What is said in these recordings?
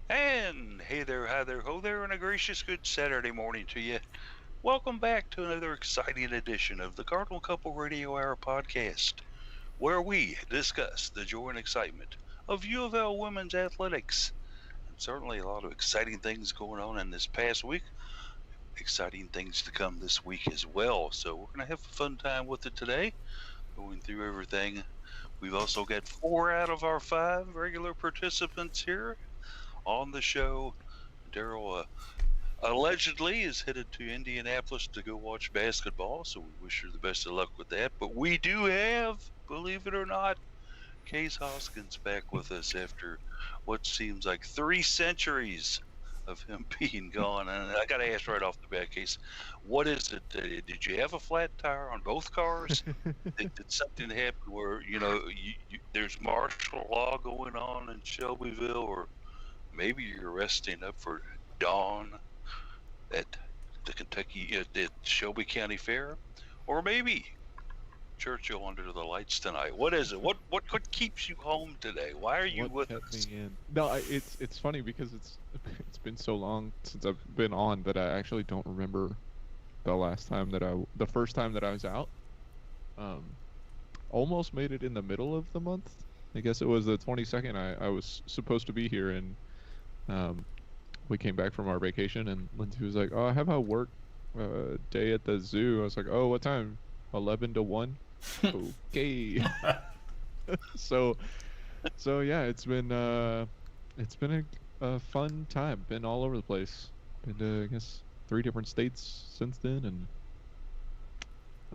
And hey there, hi there, ho there, and a gracious good Saturday morning to you. Welcome back to another exciting edition of the Cardinal Couple Radio Hour podcast, where we discuss the joy and excitement of UofL women's athletics. And certainly a lot of exciting things going on in this past week. Exciting things to come this week as well. So we're going to have a fun time with it today, going through everything. We've also got 4 out of our 5 regular participants here on the show. Daryl allegedly is headed to Indianapolis to go watch basketball, so we wish her the best of luck with that. But we do have, believe it or not, Case Hoskins back with us after what seems like 3 centuries of him being gone. And I got to ask right off the bat, Case, what is it? Did you have a flat tire on both cars? did something happen where, there's martial law going on in Shelbyville, or maybe you're resting up for dawn at the Kentucky at Shelby County Fair, or maybe Churchill under the lights tonight? What is it? What keeps you home today? Why are you What with kept us? me in? No, it's funny because it's been so long since I've been on that I actually don't remember the first time that I was out. Um, Almost made it in the middle of the month. I guess it was the 22nd. I was supposed to be here, and we came back from our vacation, and Lindsay was like, "Oh, I have a work day at the zoo." I was like, "Oh, what time? 11 to 1." Okay. so so yeah, it's been a fun time. Been all over the place. Been to, I guess, 3 different states since then, and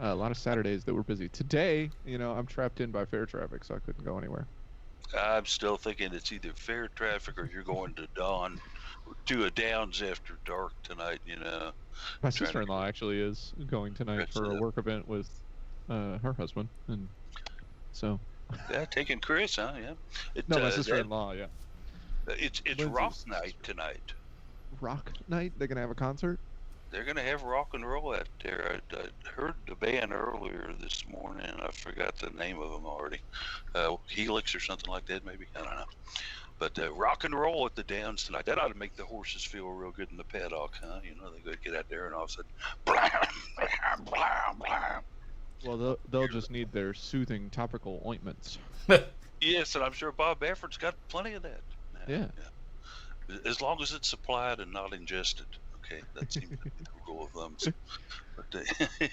a lot of Saturdays that were busy. Today, I'm trapped in by fair traffic, so I couldn't go anywhere. I'm still thinking it's either fair traffic or you're going to dawn to a Downs after dark tonight. My Trying to sister-in-law actually is going tonight dress for it a up. work event with her husband, and so Yeah, taking Chris, huh? Yeah. no, my sister-in-law, yeah. It's rock Lindsay's night sister. tonight. Rock night. They're gonna have a concert. They're going to have rock and roll out there. I heard the band earlier this morning. I forgot the name of them already. Helix or something like that, maybe. I don't know. But rock and roll at the Downs tonight. That ought to make the horses feel real good in the paddock, huh? They go get out there and all of a sudden, blam, blam, blam, blam. Well, they'll just need their soothing topical ointments. Yes, and I'm sure Bob Baffert's got plenty of that. Yeah. As long as it's supplied and not ingested. Okay, that seems to be the rule of thumb. But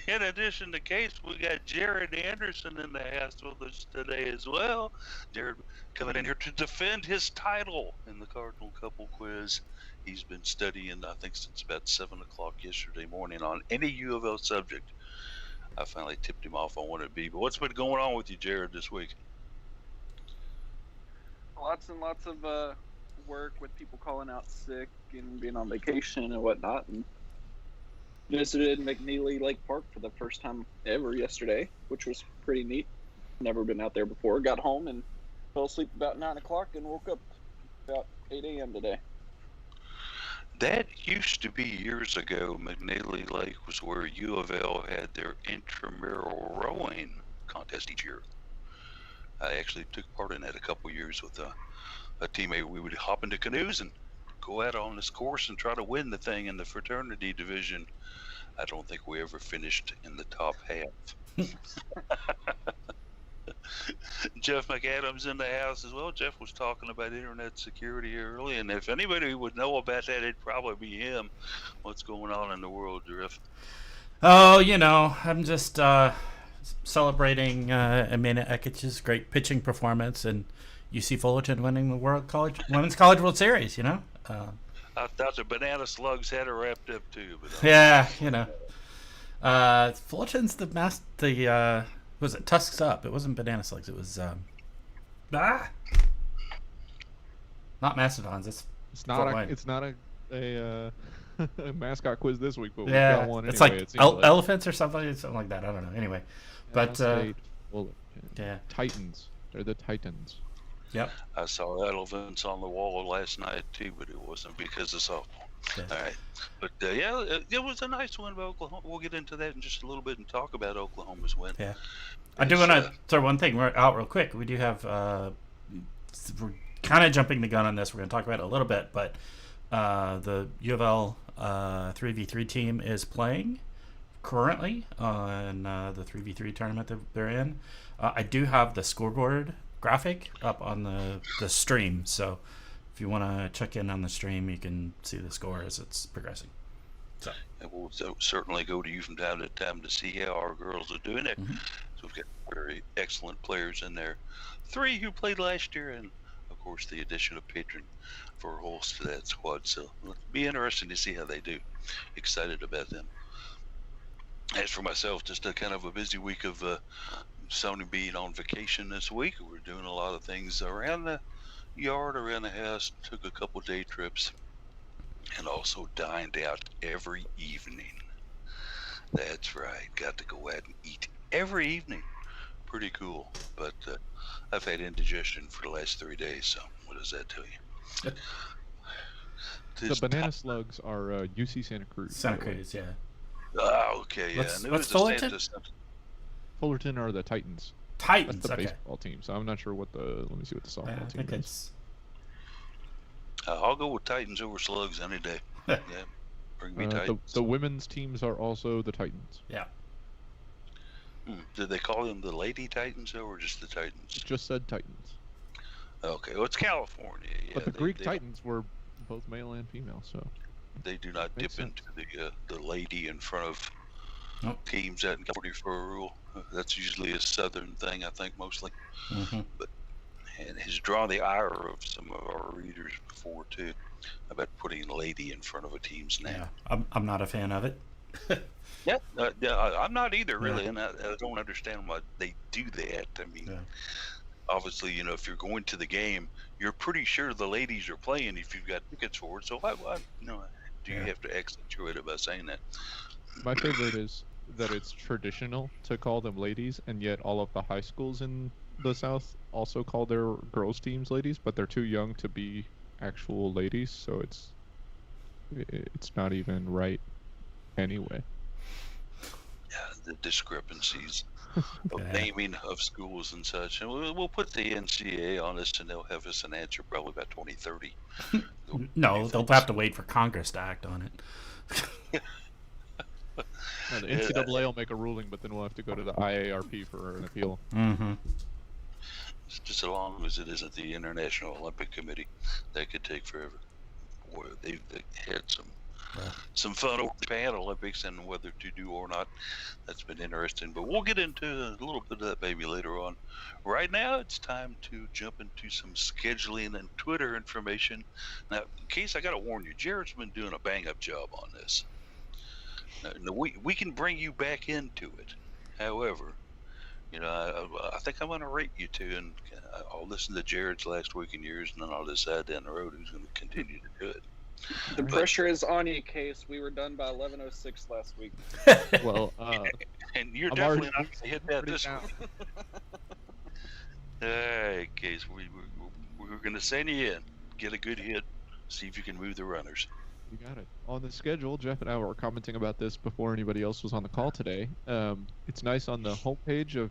in addition to Case, we got Jared Anderson in the house with us today as well. Jared coming in here to defend his title in the Cardinal Couple Quiz. He's been studying, I think, since about 7 o'clock yesterday morning on any U of L subject. I finally tipped him off on what it'd be. But what's been going on with you, Jared, this week? Lots and lots of work with people calling out sick and being on vacation and whatnot. And visited McNeely Lake Park for the first time ever yesterday, which was pretty neat. Never been out there before. Got home and fell asleep about 9 o'clock and woke up about 8 a.m. today. That used to be years ago. McNeely Lake was where U of L had their intramural rowing contest each year. I actually took part in that a couple years with a teammate. We would hop into canoes and go out on this course and try to win the thing in the fraternity division. I don't think we ever finished in the top half. Jeff McAdams in the house as well. Jeff was talking about internet security early, and if anybody would know about that, it'd probably be him. What's going on in the world, Jeff? Oh, I'm just celebrating Amanda Ekic's great pitching performance and UC Fullerton winning the Women's College World Series. I thought the banana slugs had her wrapped up too, but Yeah, Fullerton's was it Tusks Up? It wasn't Banana Slugs. It was not Mastodons. It's not a a mascot quiz this week, but we've Yeah, got one it's anyway. like elephants or something like that. I don't know. Anyway, but State Fullerton. yeah, Titans. They're the Titans. yep. I saw elephants on the wall last night too, but it wasn't because of softball. Yeah. All right, but it was a nice win by Oklahoma. We'll get into that in just a little bit and talk about Oklahoma's win. Yeah. I do want to throw one thing out real quick. We do have we're kind of jumping the gun on this. We're going to talk about it a little bit, but the UofL 3v3 team is playing currently in the 3v3 tournament that they're in. I do have the scoreboard graphic up on the stream, so if you want to check in on the stream, you can see the score as it's progressing. So. And we'll certainly go to you from time to time to see how our girls are doing it. Mm-hmm. So we've got very excellent players in there. 3 who played last year, and of course the addition of Patron for a host to that squad. So it'll be interesting to see how they do. Excited about them. As for myself, just a kind of a busy week of Sony being on vacation this week. We're doing a lot of things around the yard, around the house. Took a couple day trips, and also dined out every evening. That's right. Got to go out and eat every evening. Pretty cool. But I've had indigestion for the last 3 days, so what does that tell you? The banana slugs are UC Santa Cruz. Santa Cruz, yeah. Oh, okay, yeah. What's Fullerton? Fullerton are the Titans. Titans, That's the okay. baseball team. So I'm not sure what the. Let me see what the softball I team think is. it's. I'll go with Titans over Slugs any day. Yeah, bring me Titans. The women's teams are also the Titans. Yeah. Did they call them the Lady Titans or just the Titans? It just said Titans. Okay, well it's California. Yeah, But the Greek Titans were both male and female, so. They do not Makes dip sense. into the lady in front of Nope. teams out in California for a rule. That's usually a southern thing, I think, mostly. Mm-hmm. And has drawn the ire of some of our readers before too, about putting lady in front of a team's name. Yeah, I'm not a fan of it. Yeah, I'm not either really, Yeah. and I don't understand why they do that. I mean, Yeah. obviously, if you're going to the game, you're pretty sure the ladies are playing if you've got tickets for it. So why do you Yeah. have to accentuate it by saying that? My favorite is that it's traditional to call them ladies, and yet all of the high schools in the South also call their girls' teams ladies, but they're too young to be actual ladies, so it's not even right anyway. Yeah, the discrepancies of Yeah. naming of schools and such. And we'll put the NCAA on us, and they'll have us an answer probably about 2030. No, they'll have to wait for Congress to act on it. No, the NCAA will make a ruling, but then we'll have to go to the IARP for an appeal. Mm-hmm. Just as long as it isn't the International Olympic Committee, that could take forever. Boy, they had some fun over the Pan Olympics and whether to do or not. That's been interesting, but we'll get into a little bit of that maybe later on. Right now, it's time to jump into some scheduling and Twitter information. Now, in case I got to warn you, Jared's been doing a bang-up job on this. Now, we can bring you back into it. However, I think I'm going to rate you two, and I'll listen to Jared's last week and yours, and then I'll decide down the road who's going to continue to do it. The pressure is on you, Case. We were done by 11:06 last week. Well, And you're I'm definitely already- not going to hit that already this down. week. Hey, Case, we're going to send you in, get a good hit, see if you can move the runners. You got it. On the schedule, Jeff and I were commenting about this before anybody else was on the call today. It's nice on the homepage of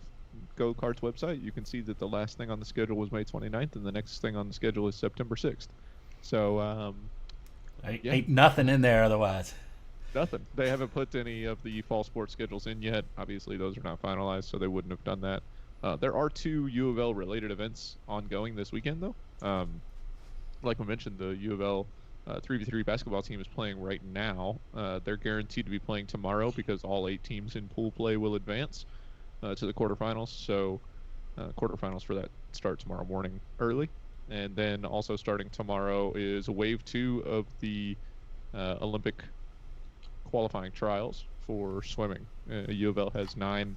Go Kart's website. You can see that the last thing on the schedule was May 29th, and the next thing on the schedule is September 6th. So, yeah. Ain't nothing in there otherwise. nothing. They haven't put any of the fall sports schedules in yet. Obviously, those are not finalized, so they wouldn't have done that. There are 2 U of L related events ongoing this weekend, though. Like we mentioned, the U of L 3v3 basketball team is playing right now. They're guaranteed to be playing tomorrow because all 8 teams in pool play will advance to the quarterfinals. So quarterfinals for that start tomorrow morning early. And then also starting tomorrow is wave 2 of the Olympic qualifying trials for swimming. U of L has 9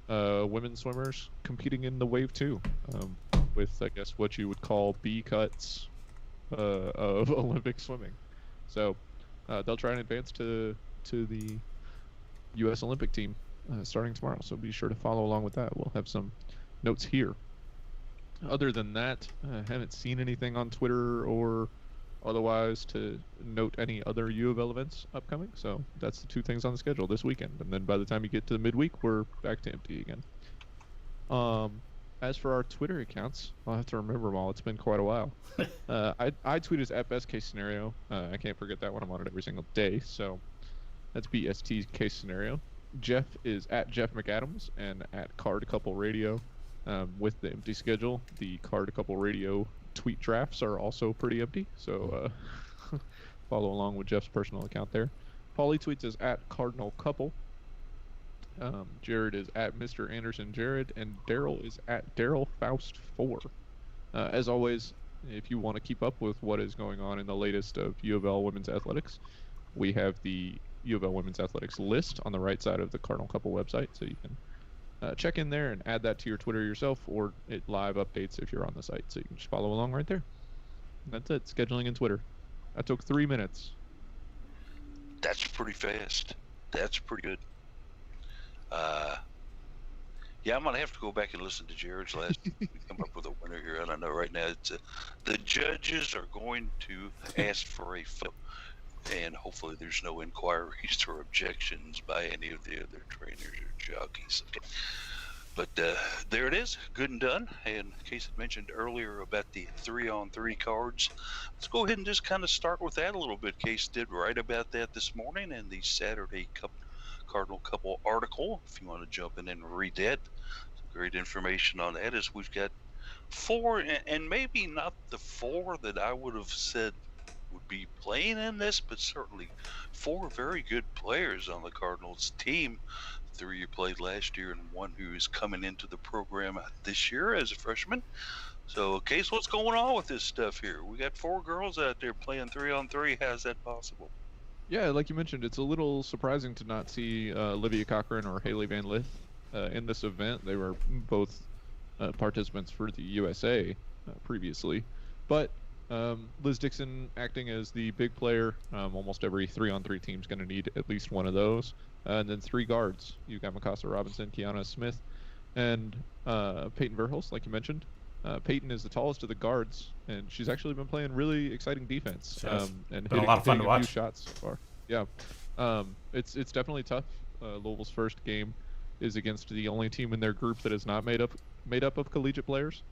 women swimmers competing in the wave 2 with, I guess, what you would call B cuts of Olympic swimming. So they'll try and advance to the U.S. Olympic team starting tomorrow. So be sure to follow along with that. We'll have some notes here. Other than that, I haven't seen anything on Twitter or otherwise to note any other U of L events upcoming. So that's the 2 things on the schedule this weekend. And then by the time you get to the midweek, we're back to empty again. As for our Twitter accounts, I'll have to remember them all. It's been quite a while. I tweet is at best case scenario. I can't forget that one. I'm on it every single day. So that's BST case scenario. Jeff is at Jeff McAdams and at Card Couple Radio. With the empty schedule, the Card Couple Radio tweet drafts are also pretty empty. So follow along with Jeff's personal account there. Paulie tweets is at Cardinal Couple. Jared is at Mr. Anderson Jared, and Daryl is at Daryl Faust 4. As always, if you want to keep up with what is going on in the latest of UofL women's athletics, we have the UofL women's athletics list on the right side of the Cardinal Couple website, so you can check in there and add that to your Twitter yourself, or it live updates if you're on the site, so you can just follow along right there. That's it. Scheduling and Twitter. That took 3 minutes. That's pretty fast. That's pretty good. Yeah, I'm gonna have to go back and listen to Jared's last week to come up with a winner here. I don't know right now. It's the judges are going to ask for a vote, and hopefully there's no inquiries or objections by any of the other trainers or jockeys. Okay. But there it is, good and done. And Case had mentioned earlier about the 3-on-3 cards. Let's go ahead and just kind of start with that a little bit. Case did write about that this morning in the Saturday Cardinal Couple article. If you want to jump in and read that, some great information on that. Is we've got 4, and maybe not the 4 that I would have said would be playing in this, but certainly 4 very good players on the Cardinals team. 3 who played last year and 1 who is coming into the program this year as a freshman. So, Case, what's going on with this stuff here? We got 4 girls out there playing 3-on-3. How's that possible? Yeah, like you mentioned, it's a little surprising to not see Olivia Cochran or Haley Van Lith in this event. They were both participants for the USA previously. But Liz Dixon acting as the big player. Almost every 3-on-3 team is going to need at least one of those. And then 3 guards. You've got Mikasa Robinson, Kiana Smith, and Peyton Verhulst, like you mentioned. Peyton is the tallest of the guards, and she's actually been playing really exciting defense. Yes. And Been a lot of fun to hitting watch. a few shots so far. Yeah, it's definitely tough. Louisville's first game is against the only team in their group that is not made up of collegiate players.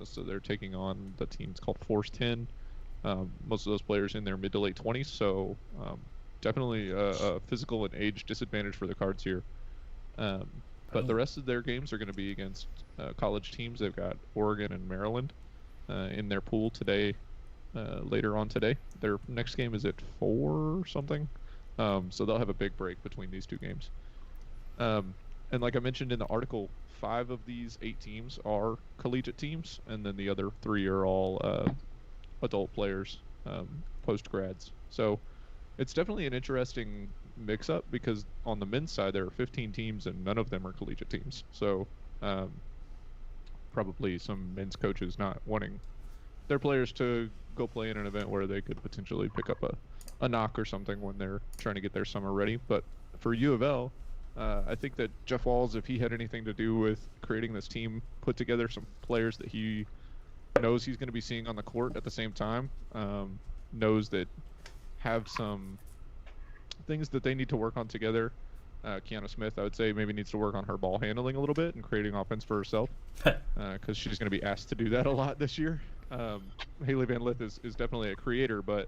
So they're taking on the team. It's called Force 10. Most of those players in their mid to late 20s. So definitely a physical and age disadvantage for the Cards here. But the rest of their games are going to be against college teams. They've got Oregon and Maryland in their pool today, later on today. Their next game is at 4 or something. So they'll have a big break between these 2 games. And like I mentioned in the article, 5 of these 8 teams are collegiate teams, and then the other 3 are all adult players, post-grads. So it's definitely an interesting mix-up because on the men's side there are 15 teams and none of them are collegiate teams. So probably some men's coaches not wanting their players to go play in an event where they could potentially pick up a knock or something when they're trying to get their summer ready. But for U of L, I think that Jeff Walls, if he had anything to do with creating this team, put together some players that he knows he's going to be seeing on the court at the same time, knows that have some things that they need to work on together. Kiana Smith, I would say, maybe needs to work on her ball handling a little bit and creating offense for herself, because she's going to be asked to do that a lot this year. Haley Van Lith is definitely a creator, but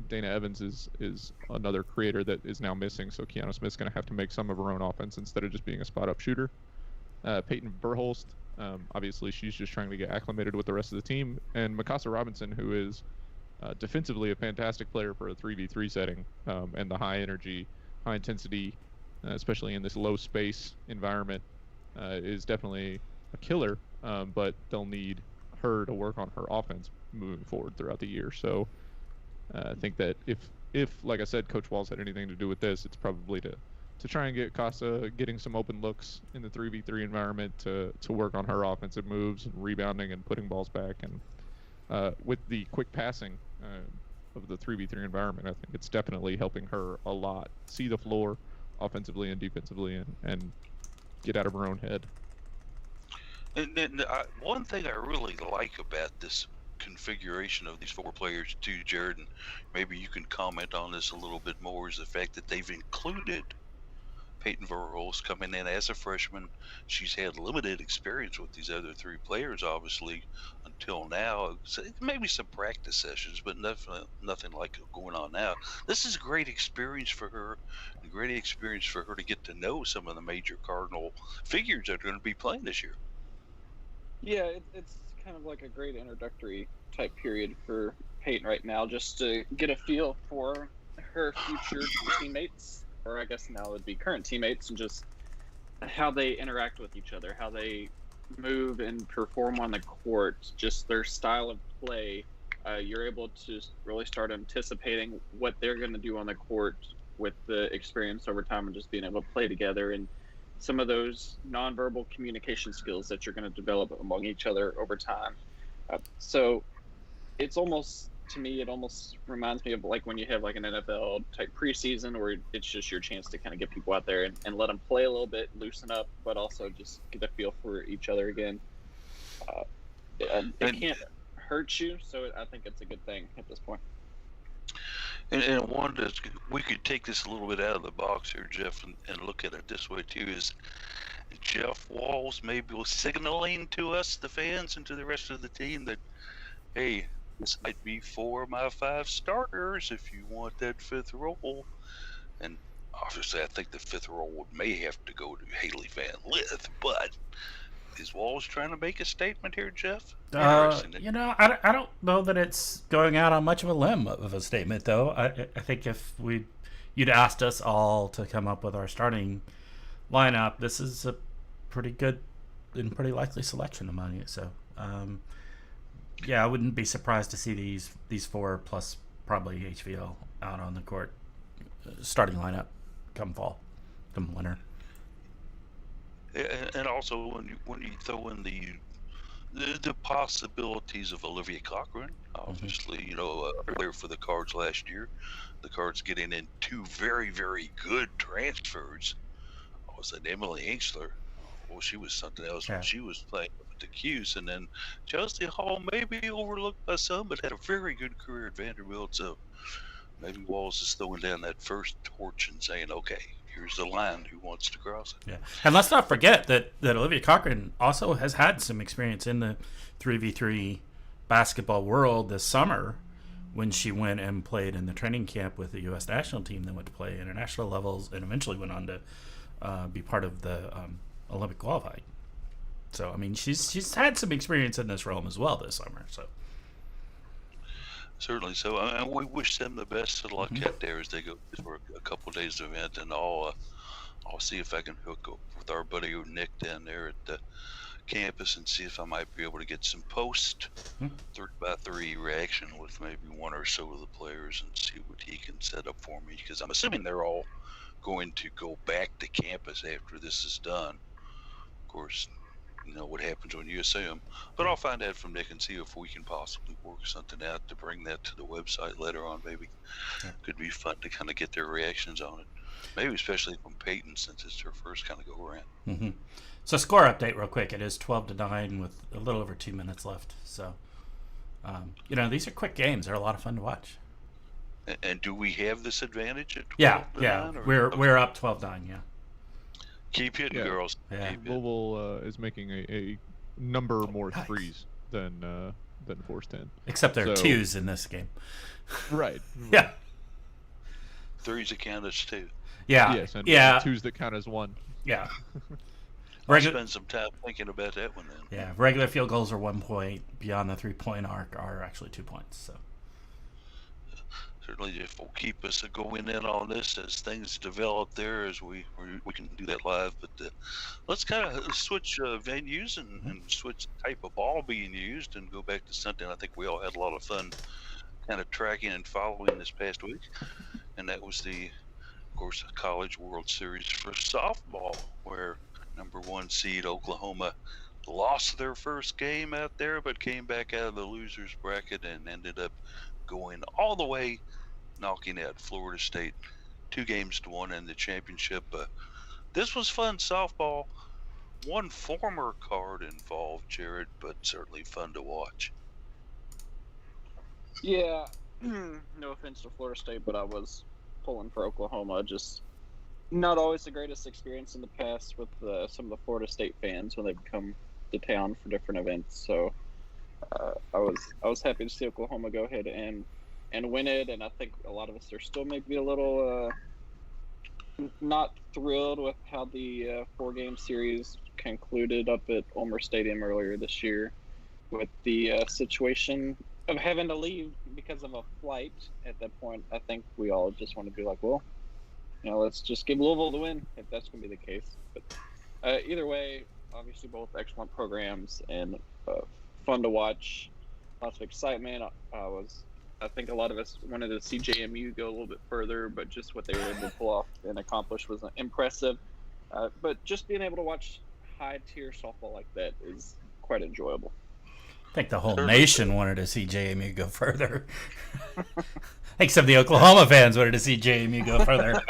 Dana Evans is another creator that is now missing, so Kiana Smith's going to have to make some of her own offense instead of just being a spot-up shooter. Peyton Verhulst, obviously she's just trying to get acclimated with the rest of the team, and Mikasa Robinson, who is defensively a fantastic player for a 3v3 setting, and the high energy, high intensity, especially in this low space environment, is definitely a killer, but they'll need her to work on her offense moving forward throughout the year. So I think that if like I said, Coach Walls had anything to do with this, it's probably to try and get Casa getting some open looks in the 3v3 environment, to work on her offensive moves and rebounding and putting balls back, and with the quick passing of the 3v3 environment, I think it's definitely helping her a lot see the floor offensively and defensively, and get out of her own head. And one thing I really like about this configuration of these 4 players too, Jared, and maybe you can comment on this a little bit more, is the fact that they've included Peyton Verhulst coming in as a freshman. She's had limited experience with these other three players, obviously, until now. So maybe some practice sessions, but nothing like going on now. This is a great experience for her, and great experience for her to get to know some of the major Cardinal figures that are going to be playing this year. Yeah, it's kind of like a great introductory type period for Peyton right now, just to get a feel for her future teammates, or I guess now it would be current teammates, and just how they interact with each other, how they move and perform on the court, just their style of play. You're able to really start anticipating what they're going to do on the court with the experience over time and just being able to play together, and some of those nonverbal communication skills that you're going to develop among each other over time. So it's almost, to me, it almost reminds me of like when you have like an NFL type preseason where it's just your chance to kind of get people out there and let them play a little bit, loosen up, but also just get a feel for each other again. It can't hurt you, so I think it's a good thing at this point. And one that we could take this a little bit out of the box here, Jeff, and look at it this way too: is Jeff Walls maybe signaling to us, the fans, and to the rest of the team that, hey, this might be 4 of my 5 starters if you want that 5th role. And obviously, I think the 5th role may have to go to Haley Van Lith, but is Walls trying to make a statement here, Jeff? I don't know that it's going out on much of a limb of a statement, though. I think if you'd asked us all to come up with our starting lineup, this is a pretty good and pretty likely selection among it. So, I wouldn't be surprised to see these 4 plus probably HVL out on the court starting lineup come winter. And also when you throw in the possibilities of Olivia Cochran, obviously, a player for the Cards last year, the Cards getting in 2 very, very good transfers. Was it Emily Inkster? Well, she was something else when she was playing with the Qs. And then Chelsea Hall, maybe overlooked by some, but had a very good career at Vanderbilt. So maybe Walls is throwing down that first torch and saying, okay, here's the line. Who wants to cross it? Yeah, and let's not forget that Olivia Cochran also has had some experience in the 3v3 basketball world this summer when she went and played in the training camp with the U.S. national team, then went to play international levels, and eventually went on to be part of the Olympic qualifying. So, I mean, she's had some experience in this realm as well this summer. So. Certainly so. And we wish them the best of luck out there as they go for a couple of days event. And I'll see if I can hook up with our buddy Nick down there at the campus and see if I might be able to get some post 3x3 reaction with maybe one or so of the players and see what he can set up for me. Because I'm assuming they're all going to go back to campus after this is done. Of course, you know what happens when you assume. But I'll find out from Nick and see if we can possibly work something out to bring that to the website later on, maybe. Yeah. Could be fun to kind of get their reactions on it. Maybe especially from Peyton, since it's her first kind of go-around. So score update real quick. It is 12-9 with a little over 2 minutes left. So, these are quick games. They're a lot of fun to watch. And do we have this advantage at 12-9? Yeah. We're up 12-9, yeah. Keep hitting, girls. Yeah. Louisville is making a number more threes than Force 10. Except there are twos in this game. Right. Yeah. Threes that count as 2. Yeah. Yes, and twos that count as 1. Yeah. I'll spend some time thinking about that one then. Yeah. Regular field goals are 1 point. Beyond the 3-point arc are actually 2 points. So. Certainly, if we'll keep us going in on this as things develop there, as we can do that live. But let's kind of switch venues and switch the type of ball being used and go back to something I think we all had a lot of fun kind of tracking and following this past week. And that was of course, the College World Series for softball, where number 1 seed Oklahoma lost their first game out there, but came back out of the losers bracket and ended up going all the way, knocking out Florida State 2-1 in the championship. This was fun softball. One former Card involved, Jared, but certainly fun to watch. Yeah, no offense to Florida State, but I was pulling for Oklahoma. Just not always the greatest experience in the past with some of the Florida State fans when they've come to town for different events. So I was happy to see Oklahoma go ahead and win it, and I think a lot of us are still maybe a little not thrilled with how the 4-game series concluded up at Ulmer Stadium earlier this year, with the situation of having to leave because of a flight. At that point, I think we all just want to be like, well, let's just give Louisville the win if that's going to be the case. But either way, obviously both excellent programs and fun to watch. Lots of excitement. I think a lot of us wanted to see JMU go a little bit further, but just what they were able to pull off and accomplish was impressive. But just being able to watch high-tier softball like that is quite enjoyable. I think the whole nation wanted to see JMU go further. I think some of the Oklahoma fans wanted to see JMU go further.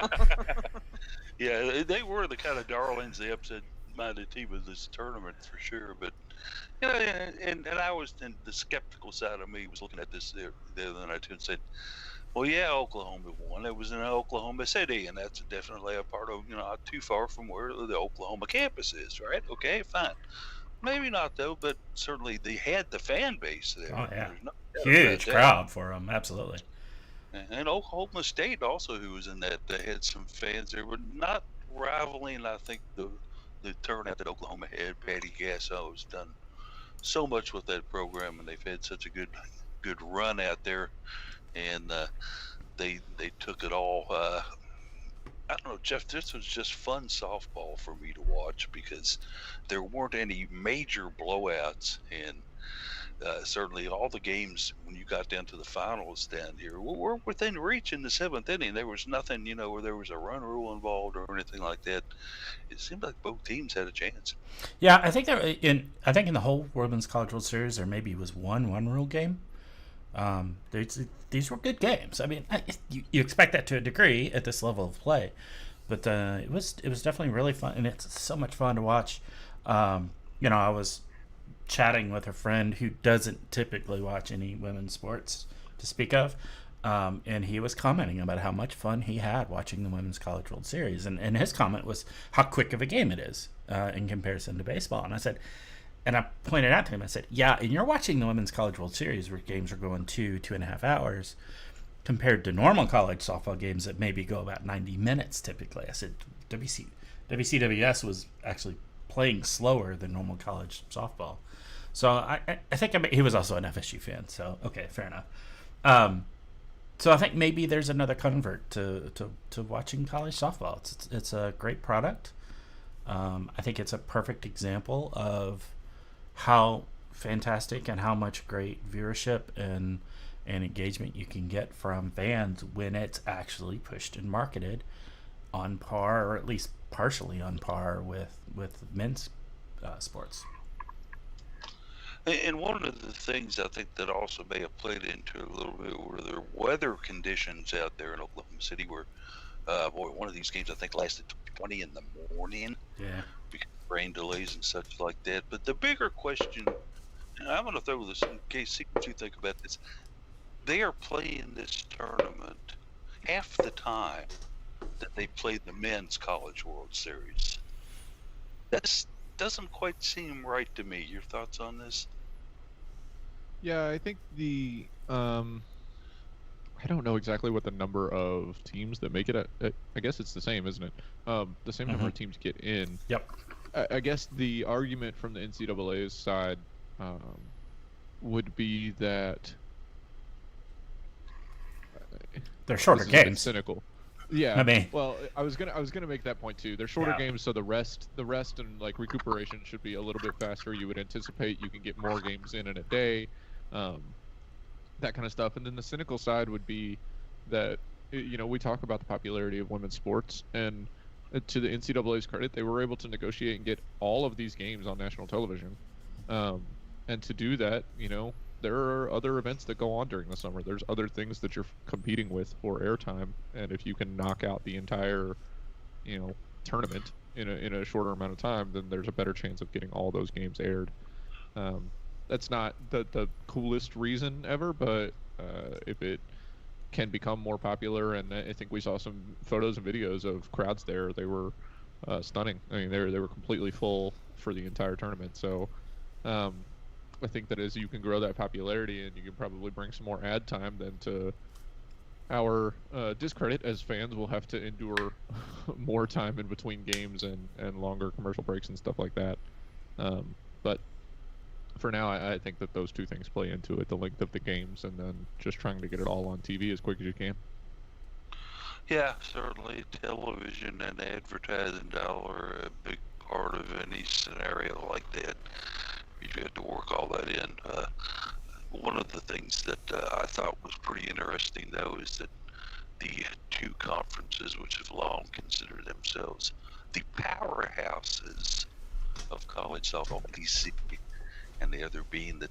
Yeah, they were the kind of darlings, the upset-minded team of this tournament for sure. But and I was, and the skeptical side of me was looking at this the other night too and said, well, yeah, Oklahoma won. It was in Oklahoma City, and that's definitely a part of, not too far from where the Oklahoma campus is, right? Okay, fine. Maybe not, though, but certainly they had the fan base there. Oh, yeah. No huge crowd for them, absolutely. And Oklahoma State also, who was in that, they had some fans there, were not rivaling, I think, the turnout that Oklahoma had. Patty Gasso has done so much with that program, and they've had such a good run out there, and they took it all. I don't know, Jeff, this was just fun softball for me to watch because there weren't any major blowouts, and certainly all the games when you got down to the finals down here were within reach in the 7th inning. There was nothing, where there was a run rule involved or anything like that. It seemed like both teams had a chance. Yeah, I think in the whole Women's College World Series there maybe was one rule game. These were good games. I mean, you expect that to a degree at this level of play, but it was definitely really fun, and it's so much fun to watch. I was chatting with a friend who doesn't typically watch any women's sports to speak of, and he was commenting about how much fun he had watching the Women's College World Series, and his comment was how quick of a game it is in comparison to baseball. And I pointed out to him, I said, yeah, and you're watching the Women's College World Series where games are going 2.5 hours compared to normal college softball games that maybe go about 90 minutes typically. I said, WCWS was actually playing slower than normal college softball. So I think he was also an FSU fan, so okay, fair enough. So I think maybe there's another convert to watching college softball. It's a great product. I think it's a perfect example of how fantastic and how much great viewership and engagement you can get from fans when it's actually pushed and marketed on par, or at least partially on par with men's sports. And one of the things I think that also may have played into it a little bit were the weather conditions out there in Oklahoma City where, one of these games I think lasted 20 in the morning. Yeah. Because of rain delays and such like that. But the bigger question, and I'm going to throw this in case, see what you think about this. They are playing this tournament half the time that they played the Men's College World Series. That doesn't quite seem right to me. Your thoughts on this? Yeah, I think I don't know exactly what the number of teams that make it. I guess it's the same, isn't it? The same number of teams get in. Yep. I guess the argument from the NCAA's side would be that they're shorter this is a bit games. cynical. Yeah. I mean, well, I was gonna make that point too. They're shorter games, so the rest and like recuperation should be a little bit faster. You would anticipate you can get more games in a day, that kind of stuff. And then the cynical side would be that we talk about the popularity of women's sports, and to the NCAA's credit, they were able to negotiate and get all of these games on national television. And to do that, there are other events that go on during the summer. There's other things that you're competing with for airtime, and if you can knock out the entire, tournament in a shorter amount of time, then there's a better chance of getting all those games aired. That's not the coolest reason ever, but if it can become more popular. And I think we saw some photos and videos of crowds there. They were stunning. I mean, they were completely full for the entire tournament. So I think that as you can grow that popularity, and you can probably bring some more ad time, then to our discredit as fans, we'll have to endure more time in between games and longer commercial breaks and stuff like that. But for now, I think that those two things play into it: the length of the games, and then just trying to get it all on TV as quick as you can. Yeah, certainly television and advertising dollar are a big part of any scenario like that. You have to work all that in. One of the things that I thought was pretty interesting, though, is that the two conferences, which have long considered themselves the powerhouses of college softball, DC, and the other being the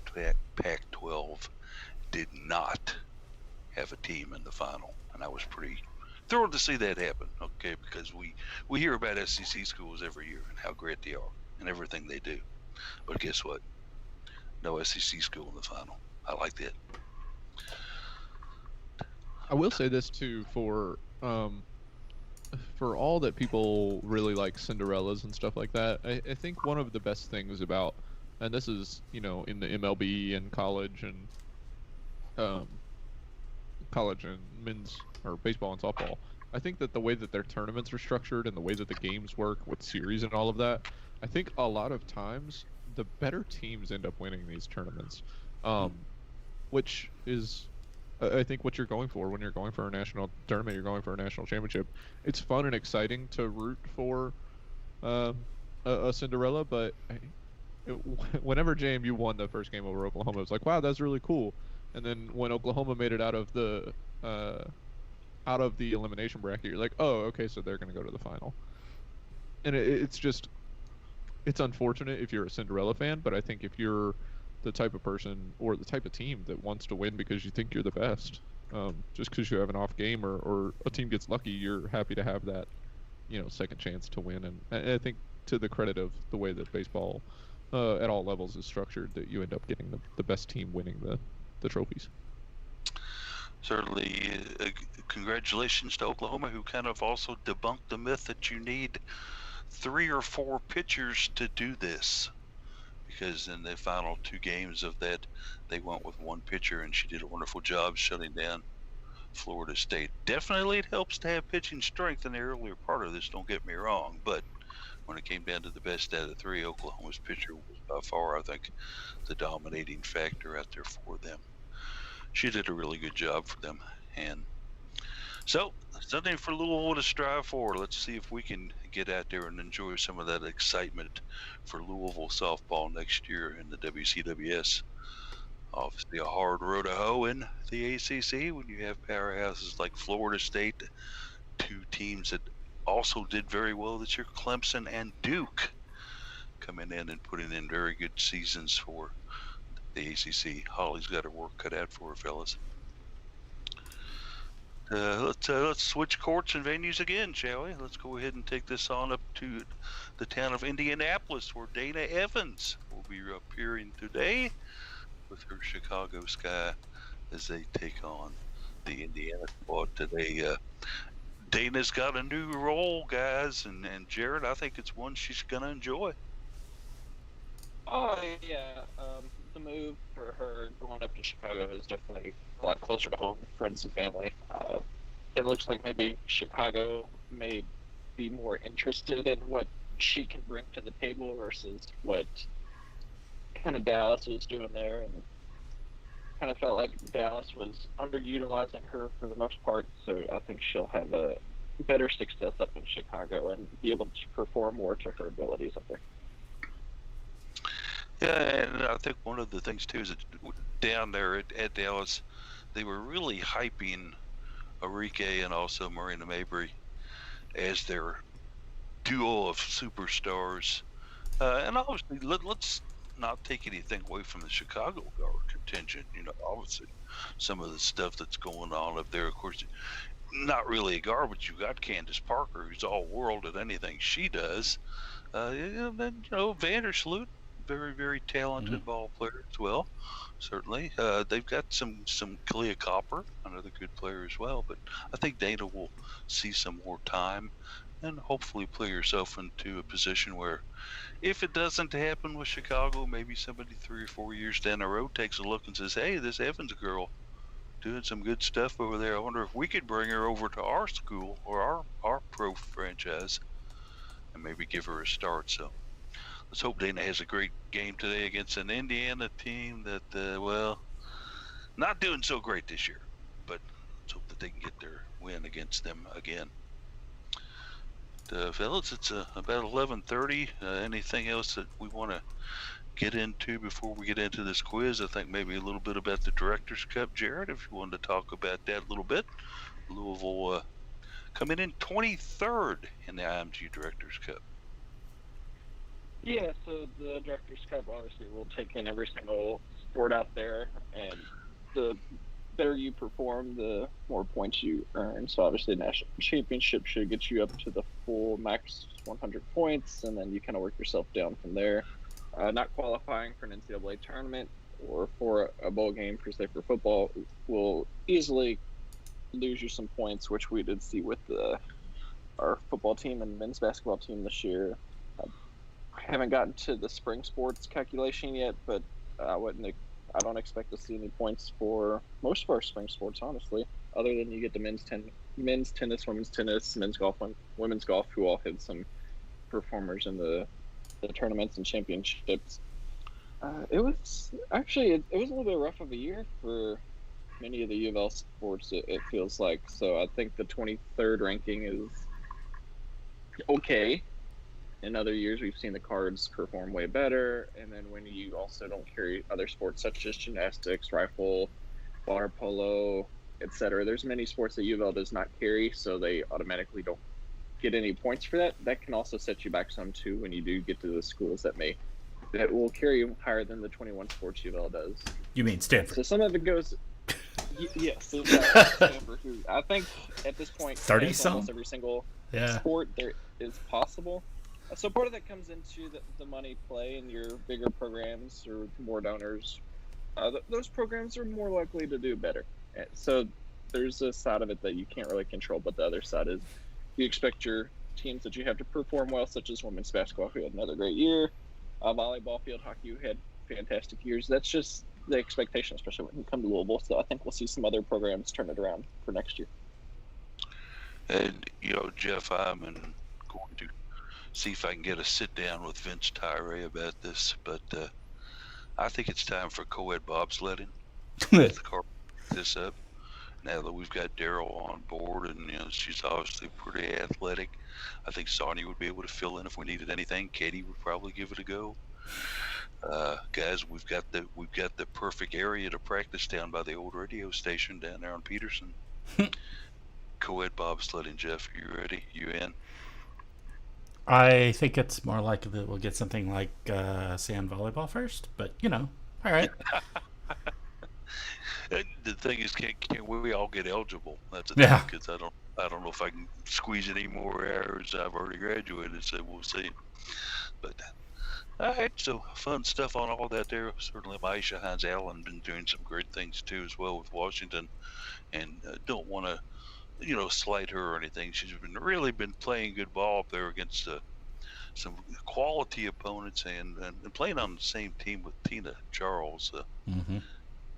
Pac-12, did not have a team in the final, and I was pretty thrilled to see that happen. Okay, because we hear about SEC schools every year and how great they are and everything they do, but guess what? No SEC school in the final. I like that. I will say this too, for all that people really like Cinderellas and stuff like that, I think one of the best things about, and this is, you know, in the MLB and college and men's or baseball and softball, I think that the way that their tournaments are structured and the way that the games work with series and all of that, I think a lot of times the better teams end up winning these tournaments, which is, I think, what you're going for when you're going for a national tournament. You're going for a national championship. It's fun and exciting to root for a Cinderella, but whenever JMU won the first game over Oklahoma, it was like, wow, that's really cool. And then when Oklahoma made it out of the elimination bracket, you're like, oh, okay, so they're going to go to the final. And it's just, it's unfortunate if you're a Cinderella fan, but I think if you're the type of person or the type of team that wants to win because you think you're the best, just because you have an off game or a team gets lucky, you're happy to have that, you know, second chance to win. And I think, to the credit of the way that baseball at all levels is structured, that you end up getting the best team winning the trophies. Certainly, congratulations to Oklahoma, who kind of also debunked the myth that you need 3 or 4 pitchers to do this. Because in the final 2 games of that, they went with 1 pitcher, and she did a wonderful job shutting down Florida State. Definitely it helps to have pitching strength in the earlier part of this, don't get me wrong, but when it came down to the best out of 3, Oklahoma's pitcher was by far, I think, the dominating factor out there for them. She did a really good job for them, and so something for Louisville to strive for. Let's see if we can get out there and enjoy some of that excitement for Louisville softball next year in the WCWS. Obviously a hard row to hoe in the ACC when you have powerhouses like Florida State, 2 teams that also did very well this year, Clemson and Duke, coming in and putting in very good seasons for the ACC. Holly's got her work cut out for her, fellas. Let's switch courts and venues again, shall we? Let's go ahead and take this on up to the town of Indianapolis, where Dana Evans will be appearing today with her Chicago Sky as they take on the Indiana squad today. Dana's got a new role, guys, and Jared, I think it's one she's going to enjoy. Oh, yeah. The move for her going up to Chicago is definitely a lot closer to home, friends and family. It looks like maybe Chicago may be more interested in what she can bring to the table versus what kind of Dallas was doing there. And kind of felt like Dallas was underutilizing her for the most part, so I think she'll have a better success up in Chicago and be able to perform more to her abilities up there. Yeah, and I think one of the things too is that down there at Dallas, they were really hyping Enrique and also Marina Mabry as their duo of superstars. And obviously, let's not take anything away from the Chicago Guard contingent. You know, obviously, some of the stuff that's going on up there, of course, not really a guard, but you got Candace Parker, who's all world at anything she does. And then, Vandersloot, very, very talented ball player as well. Certainly, they've got some Kalia Copper, another good player as well. But I think Dana will see some more time, and hopefully play yourself into a position where, if it doesn't happen with Chicago, maybe somebody 3 or 4 years down the road takes a look and says, "Hey, this Evans girl doing some good stuff over there. I wonder if we could bring her over to our school or our pro franchise and maybe give her a start." So let's hope Dana has a great game today against an Indiana team that, well, not doing so great this year. But let's hope that they can get their win against them again. Fellas, it's about 11:30. Anything else that we want to get into before we get into this quiz? I think maybe a little bit about the Directors Cup, Jared, if you wanted to talk about that a little bit. Louisville coming in 23rd in the IMG Directors Cup. Yeah, so the Directors Cup obviously will take in every single sport out there, and the better you perform, the more points you earn. So obviously, the national championship should get you up to the full max 100 points, and then you kind of work yourself down from there. Not qualifying for an NCAA tournament or for a bowl game per se for football will easily lose you some points, which we did see with our football team and men's basketball team this year. I haven't gotten to the spring sports calculation yet, but I don't expect to see any points for most of our spring sports, honestly, other than you get the men's tennis, women's tennis, men's golf, women's golf, who all had some performers in the tournaments and championships. It was a little bit rough of a year for many of the UofL sports, it feels like. So I think the 23rd ranking is okay. In other years, we've seen the Cards perform way better. And then when you also don't carry other sports such as gymnastics, rifle, water polo, etc., there's many sports that UofL does not carry, so they automatically don't get any points for that. That can also set you back some too when you do get to the schools that will carry you higher than the 21 sports UofL does. You mean Stanford? So some of it goes. Yes, Stanford. Who I think at this point, 30 some almost every single sport there is possible. So part of that comes into the money play, and your bigger programs or more donors. Those programs are more likely to do better. So there's a side of it that you can't really control, but the other side is you expect your teams that you have to perform well, such as women's basketball, who had another great year, volleyball, field hockey, who had fantastic years. That's just the expectation, especially when you come to Louisville. So I think we'll see some other programs turn it around for next year. And, Jeff, I'm going to see if I can get a sit down with Vince Tyree about this, but I think it's time for co-ed bobsledding. Let the car pick this up. Now that we've got Daryl on board, and she's obviously pretty athletic, I think Sonia would be able to fill in if we needed anything. Katie would probably give it a go. Guys, we've got the perfect area to practice down by the old radio station down there on Peterson. Co-ed bobsledding, Jeff, are you ready? You in? I think it's more likely that we'll get something like sand volleyball first, but all right. The thing is, can we all get eligible? That's the thing, because I don't know if I can squeeze any more hours. I've already graduated, so we'll see. But all right, so fun stuff on all that there. Certainly, Maisha Hines Allen been doing some great things too as well with Washington, and don't want to slight her or anything. She's really been playing good ball up there against some quality opponents, and playing on the same team with Tina Charles.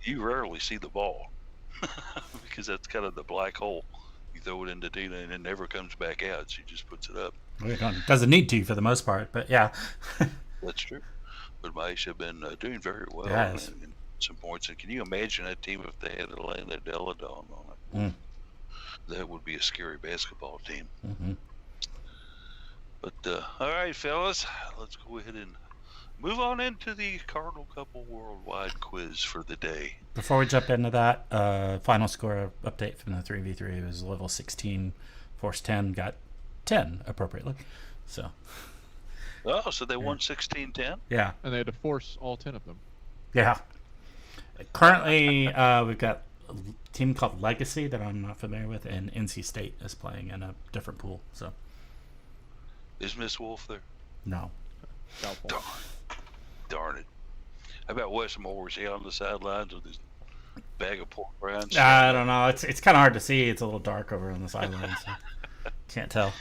You rarely see the ball because that's kind of the black hole. You throw it into Tina and it never comes back out. She just puts it up. Doesn't need to for the most part, but yeah. That's true. But Maisha been doing very well in some points. And can you imagine that team if they had Elena Deladon on it? That would be a scary basketball team. But all right, fellas, let's go ahead and move on into the Cardinal Couple Worldwide quiz for the day. Before we jump into that, final score update from the 3v3 was level 16, Force 10 got 10 appropriately. So they won 16-10? Yeah. And they had to force all 10 of them. Yeah. Currently, we've got a team called Legacy that I'm not familiar with, and NC State is playing in a different pool. So, is Miss Wolf there? No. Darn. Darn it. How about Wes Moore? Is he on the sidelines with his bag of pork rinds? I don't know. It's kind of hard to see. It's a little dark over on the sidelines. So can't tell.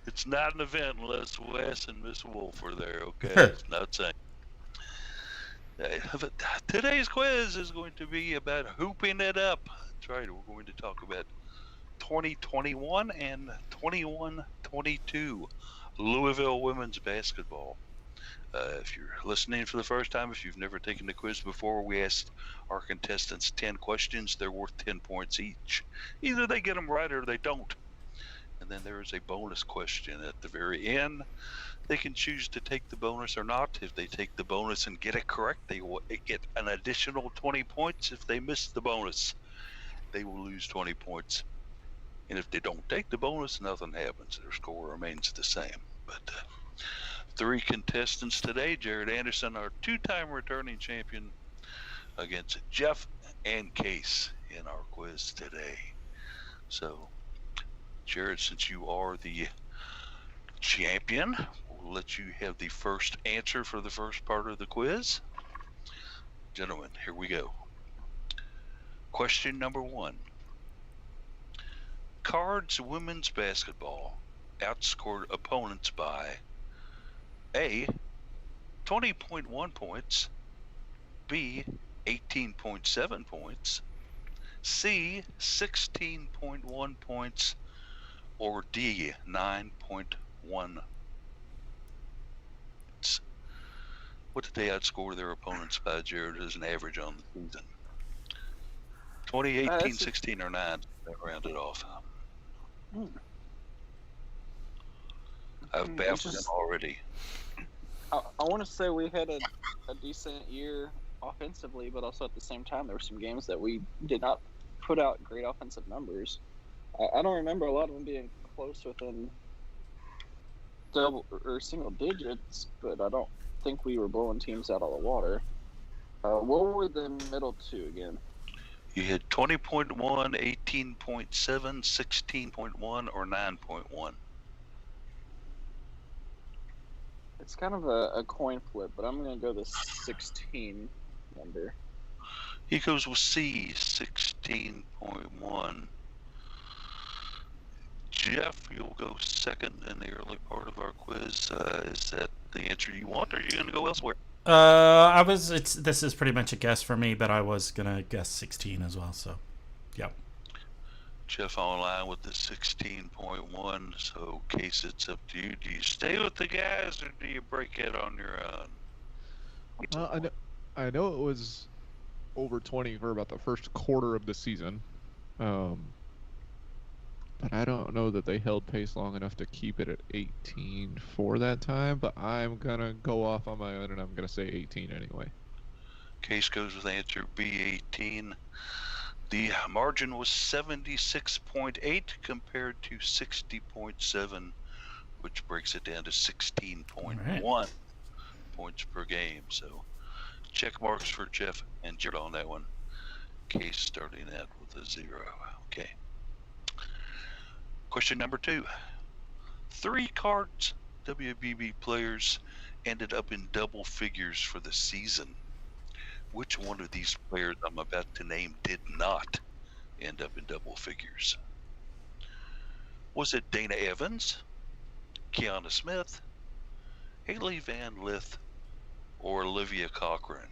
It's not an event unless Wes and Miss Wolf are there, okay? It's not saying. But today's quiz is going to be about hooping it up. That's right. We're going to talk about 2021 and 21-22 Louisville women's basketball. If you're listening for the first time, if you've never taken the quiz before, we asked our contestants 10 questions. They're worth 10 points each. Either they get them right or they don't. And then there is a bonus question at the very end. They can choose to take the bonus or not. If they take the bonus and get it correct, they will get an additional 20 points. If they miss the bonus, they will lose 20 points. And if they don't take the bonus, nothing happens. Their score remains the same. But three contestants today. Jared Anderson, our two-time returning champion, against Jeff and Case in our quiz today. So, Jared, since you are the champion, we'll let you have the first answer for the first part of the quiz. Gentlemen, here we go. Question number 1. Cards women's basketball outscored opponents by A, 20.1 points, B, 18.7 points, C, 16.1 points, or D, 9.1. What did they outscore their opponents by, Jared, as an average on the season? 20, 18, 16, or 9? That rounded off. I've baffled them already. I want to say we had a decent year offensively, but also at the same time there were some games that we did not put out great offensive numbers. I don't remember a lot of them being close within double or single digits, but I don't think we were blowing teams out of the water. What were the middle two again? You had 20.1, 18.7, 16.1, or 9.1. It's kind of a coin flip, but I'm going to go the 16 number. He goes with C, 16.1. Jeff, you'll go second in the early part of our quiz. Is that the answer you want, or are you going to go elsewhere? This is pretty much a guess for me, but I was gonna guess 16 as well. So, yeah. Jeff online with the 16.1. So, Case, it's up to you. Do you stay with the guys, or do you break it on your own? I know it was over 20 for about the first quarter of the season, but I don't know that they held pace long enough to keep it at 18 for that time. But I'm gonna go off on my own, and I'm gonna say 18 anyway. Case goes with answer B, 18. The margin was 76.8 compared to 60.7, which breaks it down to 16.1 points per game. So, check marks for Jeff and Jared on that one. Case starting out with a 0. Okay. Question number 2. 3 cards WBB players ended up in double figures for the season. Which one of these players I'm about to name did not end up in double figures? Was it Dana Evans, Kiana Smith, Haley Van Lith, or Olivia Cochran?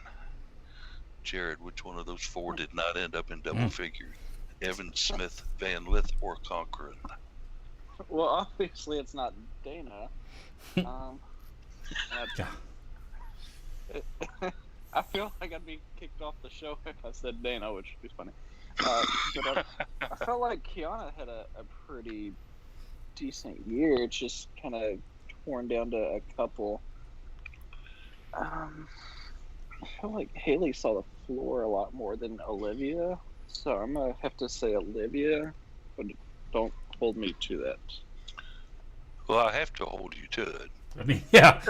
Jared, which one of those 4 did not end up in double figures? Evans, Smith, Van Lith, or Cochran? Well, obviously it's not Dana. I feel like I'd be kicked off the show if I said Dana, which would be funny. But I felt like Kiana had a pretty decent year. It's just kind of torn down to a couple. I feel like Haley saw the floor a lot more than Olivia, so I'm going to have to say Olivia, but don't hold me to that. Well, I have to hold you to it. I mean, yeah.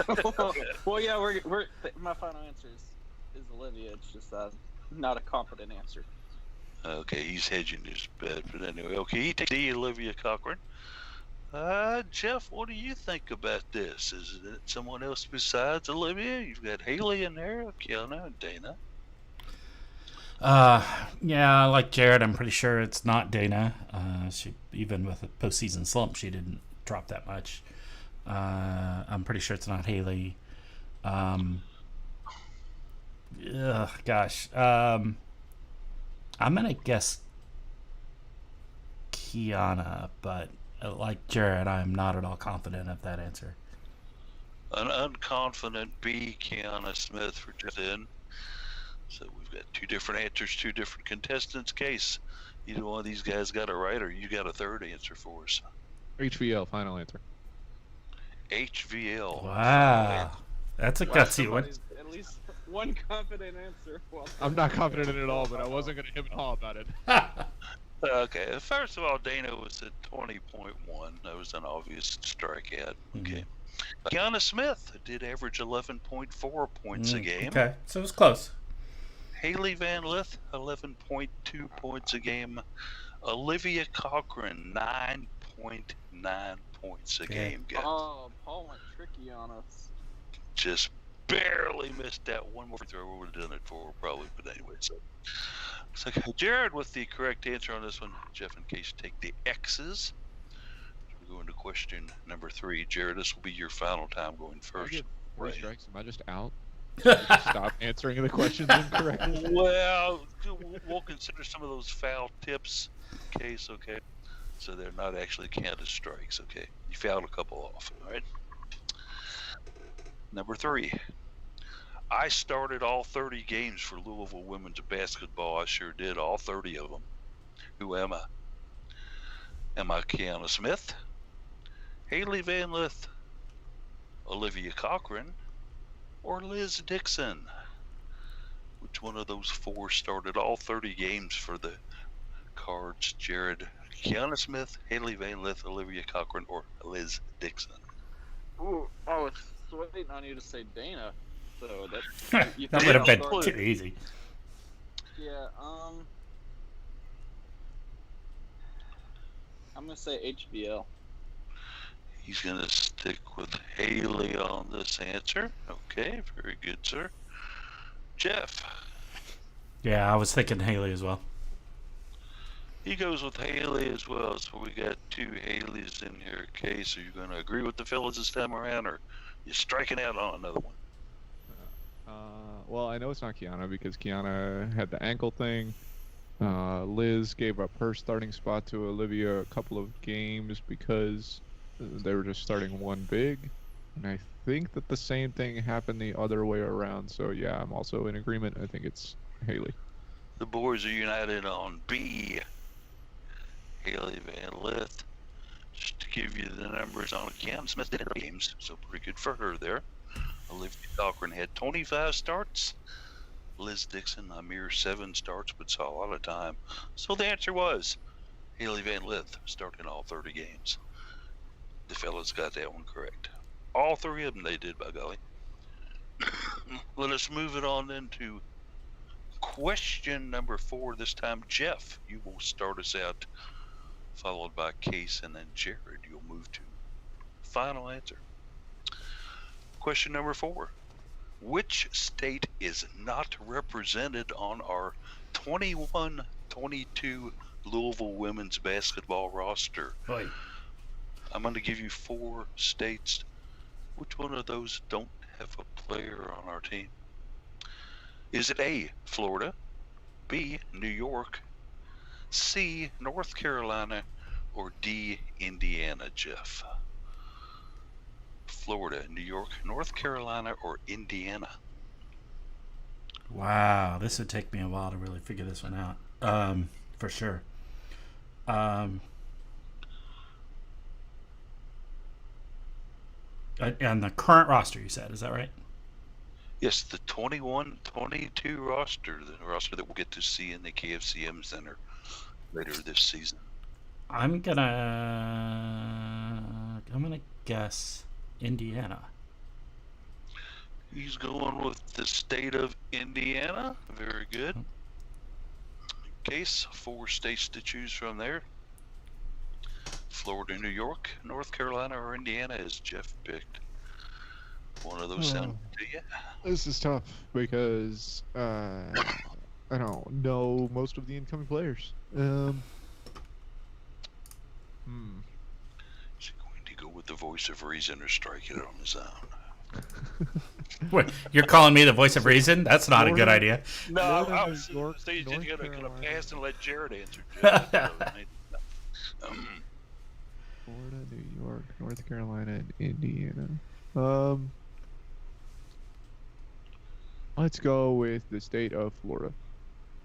Well, yeah, we're my final answer is Olivia. It's just not a confident answer. Okay, he's hedging his bet, but anyway, okay, he takes D, Olivia Cochran. Jeff, what do you think about this? Is it someone else besides Olivia? You've got Haley in there, Kiana, and Dana. Yeah, like Jared, I'm pretty sure it's not Dana. She, even with a postseason slump, she didn't drop that much. I'm pretty sure it's not Haley. Gosh. I'm gonna guess Kiana, but like Jared, I'm not at all confident of that answer. An unconfident B, Kiana Smith for Justin. So we've got two different answers, two different contestants. Case, either one of these guys got it right, or you got a third answer for us. HVL, final answer. HVL. Wow, that's a gutsy one. Somebody's at least one confident answer. Well, I'm not confident in it at all, but I wasn't going to him and haw about it. Okay, first of all, Dana was at 20.1. That was an obvious strikeout. Okay. Kiana Smith did average 11.4 points a game. Okay, so it was close. Haley Van Lith, 11.2 points a game. Olivia Cochran, 9.9 points a game. Guys. Oh, Paul went tricky on us. Just barely missed that one more throw. We would have done it for probably, but anyway. So Jared with the correct answer on this one. Jeff and Case take the X's. We're going to question number 3. Jared, this will be your final time going I first. get 3 Right. strikes. Am I just out? Just stop answering the questions incorrectly. Well, we'll consider some of those foul tips, Case, okay? So they're not actually counted strikes, okay? You fouled a couple off, all right? Number 3. I started all 30 games for Louisville women's basketball. I sure did, all 30 of them. Who am I? Am I Kiana Smith, Haley Van Lith, Olivia Cochran, or Liz Dixon? Which one of those 4 started all 30 games for the Cards, Jared? Kiana Smith, Haley Van Lith, Olivia Cochran, or Liz Dixon? Ooh, I was waiting on you to say Dana. So that That would have been I'll too easy. Yeah, I'm gonna say HBL. He's going to stick with Haley on this answer. Okay, very good, sir. Jeff, Yeah, I was thinking Haley as well. he goes with Haley as well. So we got 2 Haleys in here. Okay, so you're going to agree with the fellas this time around, or you're striking out on another one? Well, I know it's not Kiana because Kiana had the ankle thing. Liz gave up her starting spot to Olivia a couple of games because they were just starting one big. And I think that the same thing happened the other way around. So, yeah, I'm also in agreement. I think it's Haley. The boys are united on B. Haley Van Lith. Just to give you the numbers on Kiana Smith did 8 games, so pretty good for her there. Olivia Cochran had 25 starts. Liz Dixon, a mere 7 starts, but saw a lot of time. So the answer was Haley Van Lith starting all 30 games. The fellas got that one correct. All 3 of them they did, by golly. Let us move it on then to question number 4. This time, Jeff, you will start us out, followed by Case, and then Jared, you'll move to final answer. Question number 4. Which state is not represented on our 21-22 Louisville women's basketball roster? Boy. I'm going to give you 4 states. Which one of those don't have a player on our team? Is it A, Florida, B, New York, C, North Carolina, or D, Indiana, Jeff? Florida, New York, North Carolina, or Indiana? Wow, this would take me a while to really figure this one out. For sure. And the current roster, you said, is that right? Yes, the 21-22 roster, the roster that we'll get to see in the KFCM Center later this season. I'm gonna guess Indiana. He's going with the state of Indiana. Very good. Case, 4 states to choose from there. Florida, New York, North Carolina, or Indiana, as Jeff picked. One of those sound to you? This is tough because I don't know most of the incoming players. Is he going to go with the voice of reason or strike it on his own? Wait, you're calling me the voice of reason? That's not a good Florida- idea. No, Florida, I New was York, saying North you're going to Carolina. pass and let Jared answer. Jeff. Florida, New York, North Carolina, and Indiana. Let's go with the state of Florida.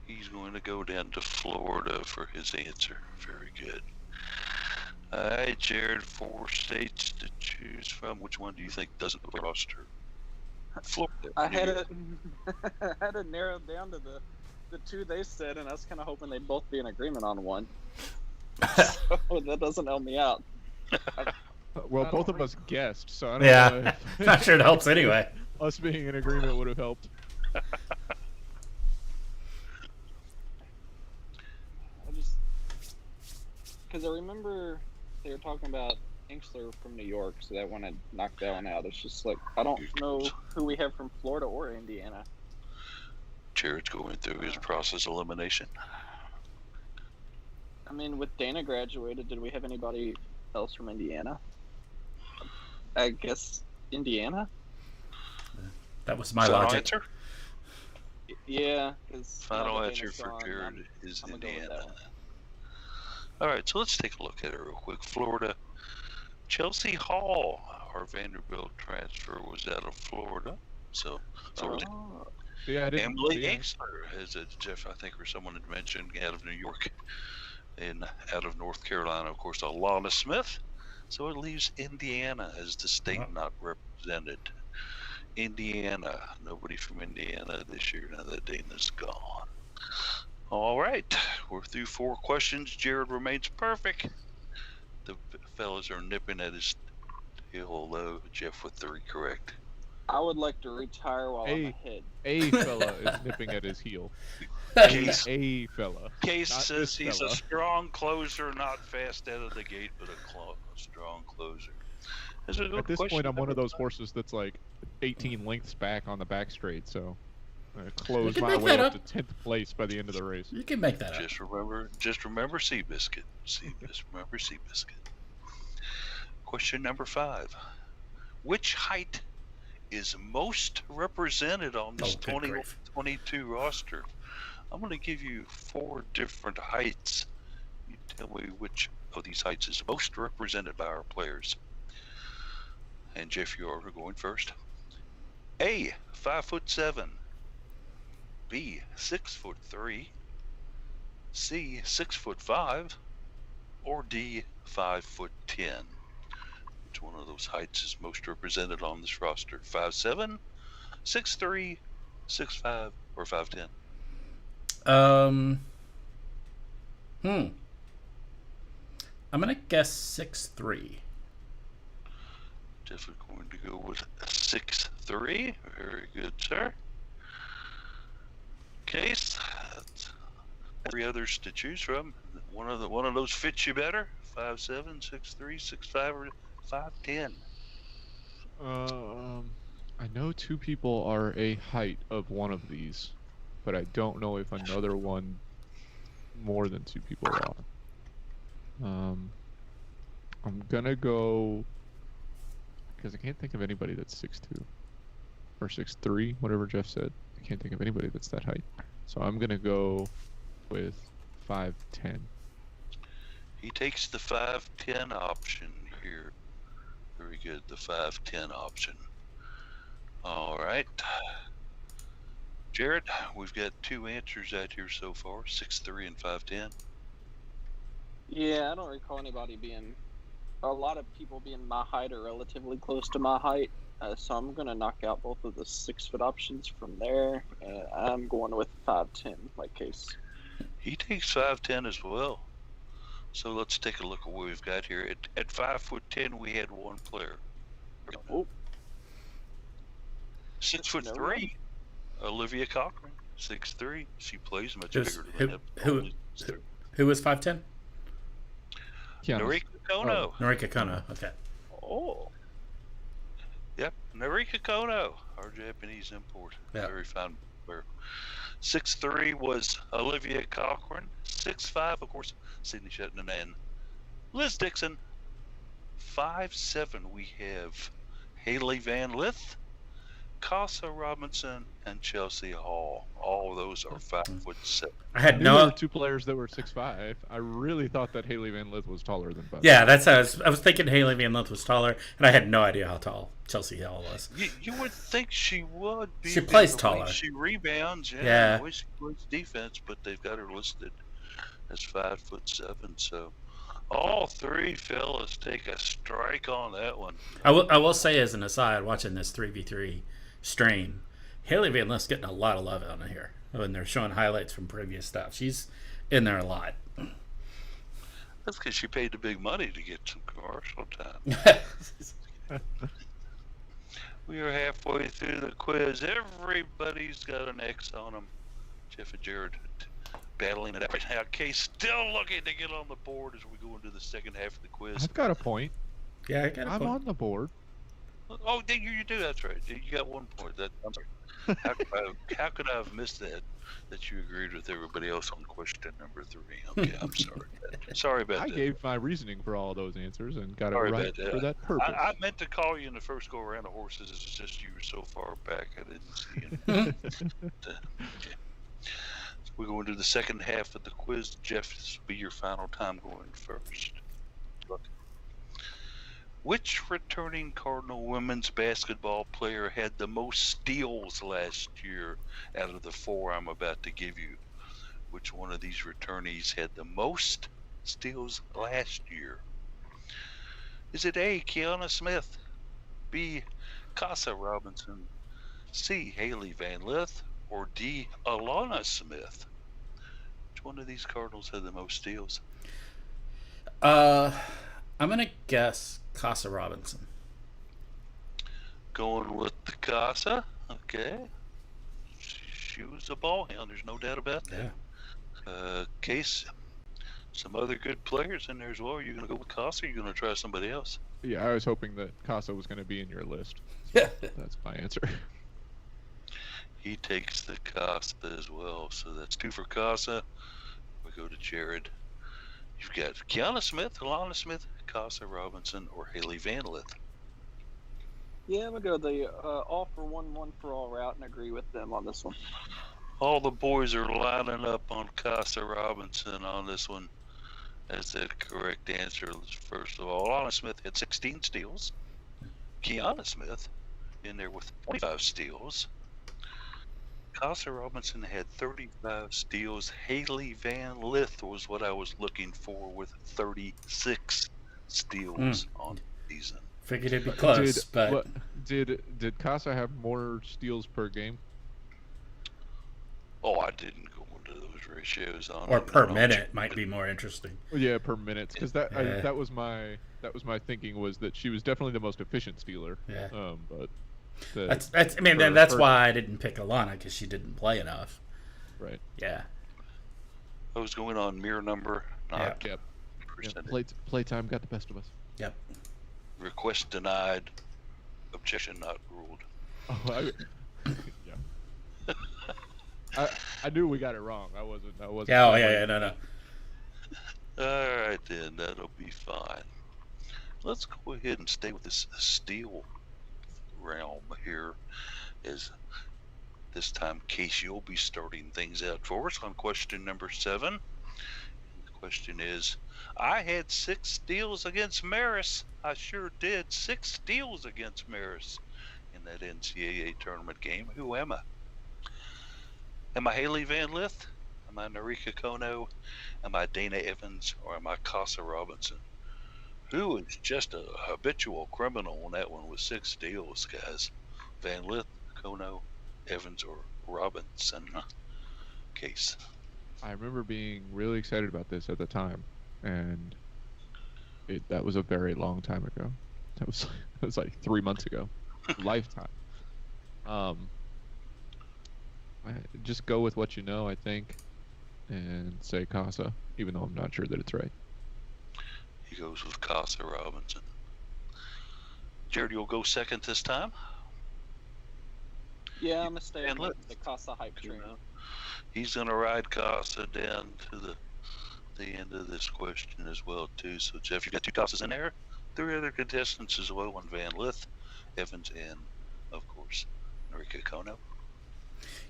He's going to go down to Florida for his answer. Very good. All right, Jared, 4 states to choose from. Which one do you think doesn't have a roster? Florida. I New had York. it. I had it narrowed down to the two they said, and I was kind of hoping they'd both be in agreement on one. So that doesn't help me out. Well, I both don't of us guessed, so I don't Yeah. know if Not sure it helps anyway. us being in agreement would have helped. I just because I remember they were talking about Inkster from New York, so that one had knocked that one out. It's just like I don't know who we have from Florida or Indiana. Jared's going through his process elimination. I mean, with Dana graduated, did we have anybody else from Indiana? I guess Indiana. That was my Final logic. answer? Yeah, because Final answer for Jared is I'm gonna go with Indiana. that one. All right, so let's take a look at it real quick. Florida. Chelsea Hall, our Vanderbilt transfer, was out of Florida. So, Florida. Oh, Yeah, I didn't. Emily yeah. Inkster, as Jeff, I think, or someone had mentioned, out of New York. And out of North Carolina, of course, Alana Smith. So it leaves Indiana as the state not represented. Indiana. Nobody from Indiana this year now that Dana's gone. All right. We're through 4 questions. Jared remains perfect. The fellas are nipping at his tail, though. Jeff with 3 correct. I would like to retire while I'm Hey. ahead. A fella is nipping at his heel. Case, A fella. Case not says this he's fella. a strong closer, not fast out of the gate, but a strong closer. That's a good At this question. point, I'm one of those horses that's like 18 lengths back on the back straight, so I close can my make way that up up. to 10th place by the end of the race. You can make that up. Just remember Seabiscuit. Remember Seabiscuit. Question number 5. Which height is most represented on this Oh, good grief. 2022 roster? I'm going to give you 4 different heights. You tell me which of these heights is most represented by our players. And Jeff, you are going first. A, 5'7". B, 6'3". C, 6'5", or D, 5'10". Which one of those heights is most represented on this roster? 5'7", 6'3", 6'5", or 5'10"? I'm gonna guess 6'3". Jeff is going to go with 6'3". Very good, sir. Case, that's 3 others to choose from. One of those fits you better. 5'7", 6'3", 6'5", or 5'10". I know 2 people are a height of one of these, but I don't know if another one more than 2 people are. I'm gonna go because I can't think of anybody that's 6'2" or 6'3", whatever Jeff said. I can't think of anybody that's that height, so I'm gonna go with 5'10". He takes the 5'10" option here. Very good, the 5'10" option. All right. Jared, we've got 2 answers out here so far, 6'3" and 5'10". Yeah, I don't recall anybody being. A lot of people being my height or relatively close to my height. So I'm going to knock out both of the 6-foot options from there. I'm going with 5'10", like Case. He takes 5'10" as well. So let's take a look at what we've got here. At 5'10", we had 1 player. Oh, 6'3", Olivia Cochran. 6'3". She plays much Who's- bigger than him. who was 5'10"? Kiana. Noriko Kono. Norika Kono. Okay. Oh. Yep, Narika Kono, our Japanese import. Yeah. Very fine player. 6'3" was Olivia Cochran. 6'5", of course, Sydney Shetland and Liz Dixon. 5'7", we have Haley Van Lith, Casa Robinson, and Chelsea Hall. All of those are 5'7". I I had knew there no. were two players that were 6'5". I really thought that Haley Van Lith was taller than 5'. Yeah, that's how I was thinking Haley Van Lith was taller, and I had no idea how tall Chelsea Hall was. You would think she would be. She plays the way taller. She rebounds. Yeah. The way she plays defense, but they've got her listed as 5'7". So all three fellas take a strike on that one. I will say as an aside, watching this 3v3 stream, Haley Van Lith's getting a lot of love on here when they're showing highlights from previous stuff. She's in there a lot. That's because she paid the big money to get some commercial time. We are halfway through the quiz. Everybody's got an X on them. Jeff and Jared battling it out right now. Case still looking to get on the board as we go into the second half of the quiz. I've got a point. Yeah, I got a I'm point. on the board. Oh, you do. That's right. You got 1 point. I'm sorry. How could I have missed that you agreed with everybody else on question number 3? Okay, I'm sorry. Sorry about I that. gave my reasoning for all those answers and got Sorry it right about that. for that purpose. I meant to call you in the first go around of horses. It's just you were so far back I didn't see it. Okay. So we go into the second half of the quiz. Jeff, this will be your final time going first. Look. Which returning Cardinal women's basketball player had the most steals last year out of the 4 I'm about to give you? Which one of these returnees had the most steals last year? Is it A, Kiana Smith, B, Casa Robinson, C, Haley Van Lith, or D, Alana Smith? Which one of these Cardinals had the most steals? I'm gonna guess Casa Robinson. Going with the Casa. Okay. She was a ball hound. There's no doubt about that. Yeah. Case, some other good players in there as well. Are you going to go with Casa or are you going to try somebody else? Yeah, I was hoping that Casa was going to be in your list. Yeah. That's my answer. He takes the Casa as well. So that's 2 for Casa. We go to Jared. You've got Kiana Smith, Alana Smith, Casa Robinson, or Haley Van Lith. Yeah, I'm gonna go the all for one for all route and agree with them on this one. All the boys are lining up on Casa Robinson on this one as the correct answer. First of all, Alana Smith had 16 steals. Kiana Smith in there with 25 steals. Casa Robinson had 35 steals. Haley Van Lith was what I was looking for with 36 steals on the season. Figured it'd be close, but Did Casa have more steals per game? Oh, I didn't go into those ratios on or it. per No, minute might be more interesting. Yeah, per minute. Because Yeah. that was my thinking was that she was definitely the most efficient stealer. Yeah. But That's I mean that's why I didn't pick Alana because she didn't play enough. right. Yeah. I was going on mirror number, not Yep. percentage. Playtime got the best of us. Yep. Request denied. Objection not ruled. Oh, yeah. I knew we got it wrong. I wasn't. Yeah. Oh yeah. No. All right, then that'll be fine. Let's go ahead and stay with this steel realm here. As this time, Case, you'll be starting things out for us on question number 7. The question is, I had 6 steals against Maris. I sure did. 6 steals against Maris in that NCAA tournament game. Who am I? Am I Haley Van Lith? Am I Narika Kono? Am I Dana Evans? Or am I Casa Robinson? Who is just a habitual criminal on that one with 6 steals, guys? Van Lith, Kono, Evans, or Robinson? Case. I remember being really excited about this at the time, and that was a very long time ago. That was like 3 months ago. Lifetime. I just go with what you know, I think, and say Casa, even though I'm not sure that it's right. You goes with Casa Robinson. Jared, you'll go second this time. Yeah, I'm gonna stay on And the, look, the Casa hype You train. know, he's going to ride Casa down to the end of this question as well, too. So, Jeff, you got 2 Casas in there. 3 other contestants as well, one Van Lith, Evans, and, of course, Enrique Kono.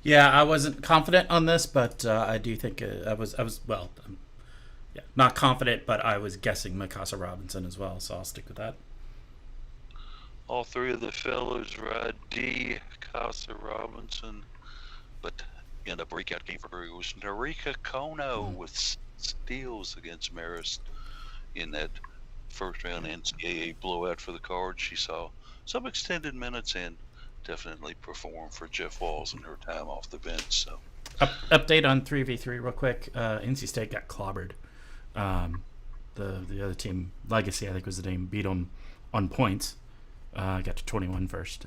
Yeah, I wasn't confident on this, but I do think I was well, yeah, not confident, but I was guessing Mikasa Robinson as well, so I'll stick with that. All 3 of the fellows ride D, Casa Robinson, but in a breakout game for her, it was Narika Kono with steals against Maris in that first round NCAA blowout for the Cards. She saw some extended minutes and definitely performed for Jeff Walls in her time off the bench. So, Update on 3v3 real quick. NC State got clobbered. The other team, Legacy, I think was the name, beat them on points. Got to 21 first.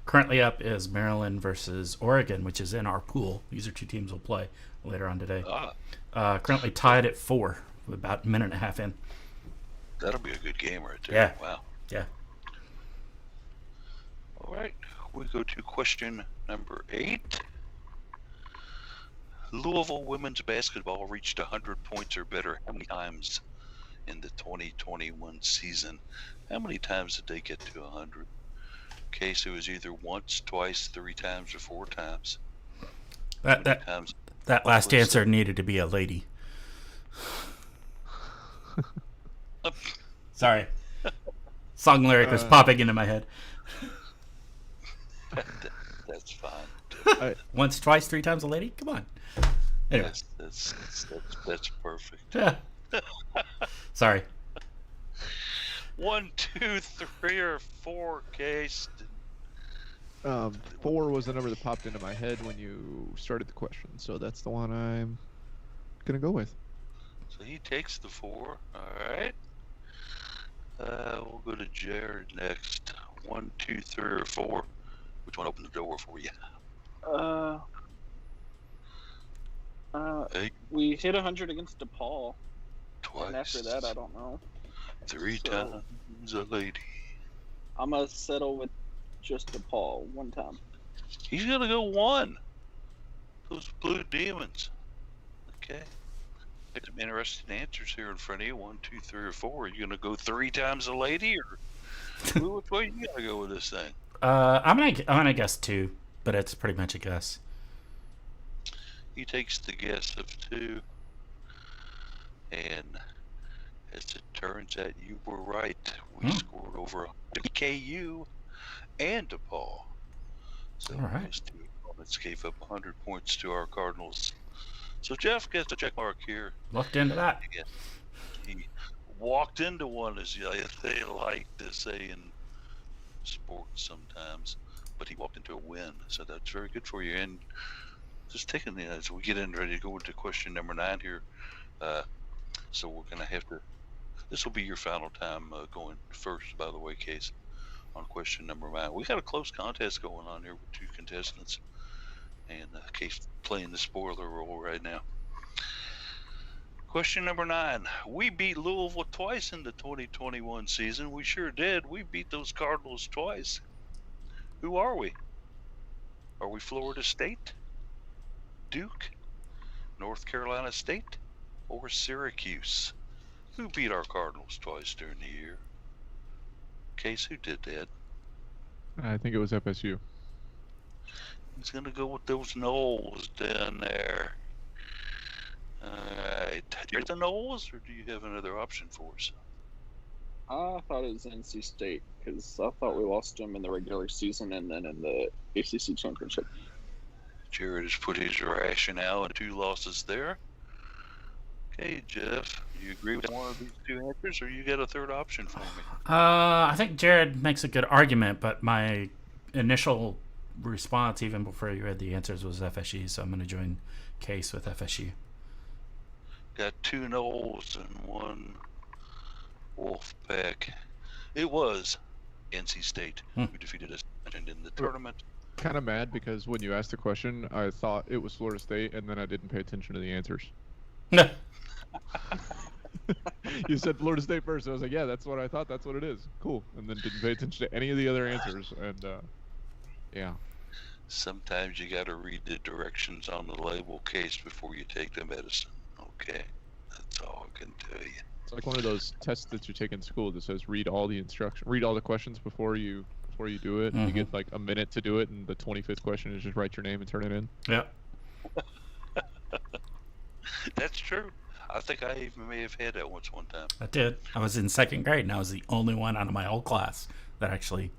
Currently up is Maryland versus Oregon, which is in our pool. These are 2 teams we'll play later on today. Currently tied at 4, with about a minute and a half in. that'll be a good game right there. Yeah. Wow. Yeah. All right. We go to question number 8. Louisville women's basketball reached 100 points or better how many times in the 2021 season? How many times did they get to 100? Case, it was either once, twice, 3 times, or 4 times. That last answer needed to be a lady. Sorry. Song lyric was popping into my head. That's fine. Once, twice, 3 times a lady? Come on. Anyway. Yes, that's perfect. Sorry. 1, 2, 3, or 4, Case. 4 was the number that popped into my head when you started the question, so that's the one I'm gonna go with. So he takes the 4. All right. We'll go to Jared next. 1, 2, 3, or 4. Which one opened the door for you? Hey, We hit 100 against DePaul, twice. and after that, I don't know. 3 so- times a lady. I'm gonna settle with just DePaul one time. He's gonna go 1. Those Blue Demons. Okay. There's some interesting answers here in front of you. 1, 2, 3, or 4. Are you gonna go 3 times a lady, or which way you gonna go with this thing? I'm gonna guess 2, but it's pretty much a guess. He takes the guess of 2, and as it turns out, you were right. We scored over KU and DePaul. So All right. those 2 opponents gave up 100 points to our Cardinals. So Jeff gets a check mark here. Looked into that. Again, he walked into one, as they like to say in sports sometimes, but he walked into a win. So that's very good for you. And just taking the, as we get in ready to go into question number 9 here. So we're going to have to, this will be your final time going first, by the way, Case, on question number 9. We got a close contest going on here with 2 contestants, and Case playing the spoiler role right now. Question number 9. We beat Louisville twice in the 2021 season. We sure did. We beat those Cardinals twice. Who are we? Are we Florida State, Duke, North Carolina State, or Syracuse? Who beat our Cardinals twice during the year? Case, who did that? I think it was FSU. He's going to go with those Knowles down there. Alright. Do you get the Knowles, or do you have another option for us? I thought it was NC State because I thought we lost them in the regular season and then in the ACC championship. Jared has put his rationale and 2 losses there. Okay, Jeff, do you agree with one of these 2 answers, or you got a third option for me? I think Jared makes a good argument, but my initial response, even before you read the answers, was FSU, so I'm going to join Case with FSU. Got 2 Knowles and 1 Wolfpack. It was NC State who defeated us in the tournament. Kind of mad because when you asked the question, I thought it was Florida State, and then I didn't pay attention to the answers. You said Florida State first. I was like, yeah, that's what I thought. That's what it is. Cool. And then didn't pay attention to any of the other answers. And yeah. Sometimes you got to read the directions on the label case before you take the medicine. Okay, that's all I can tell you. It's like one of those tests that you take in school that says read all the questions before you do it. You get like a minute to do it, and the 25th question is just write your name and turn it in. Yeah. That's true. I think I even may have had that one time. I did. I was in second grade, and I was the only one out of my whole class that actually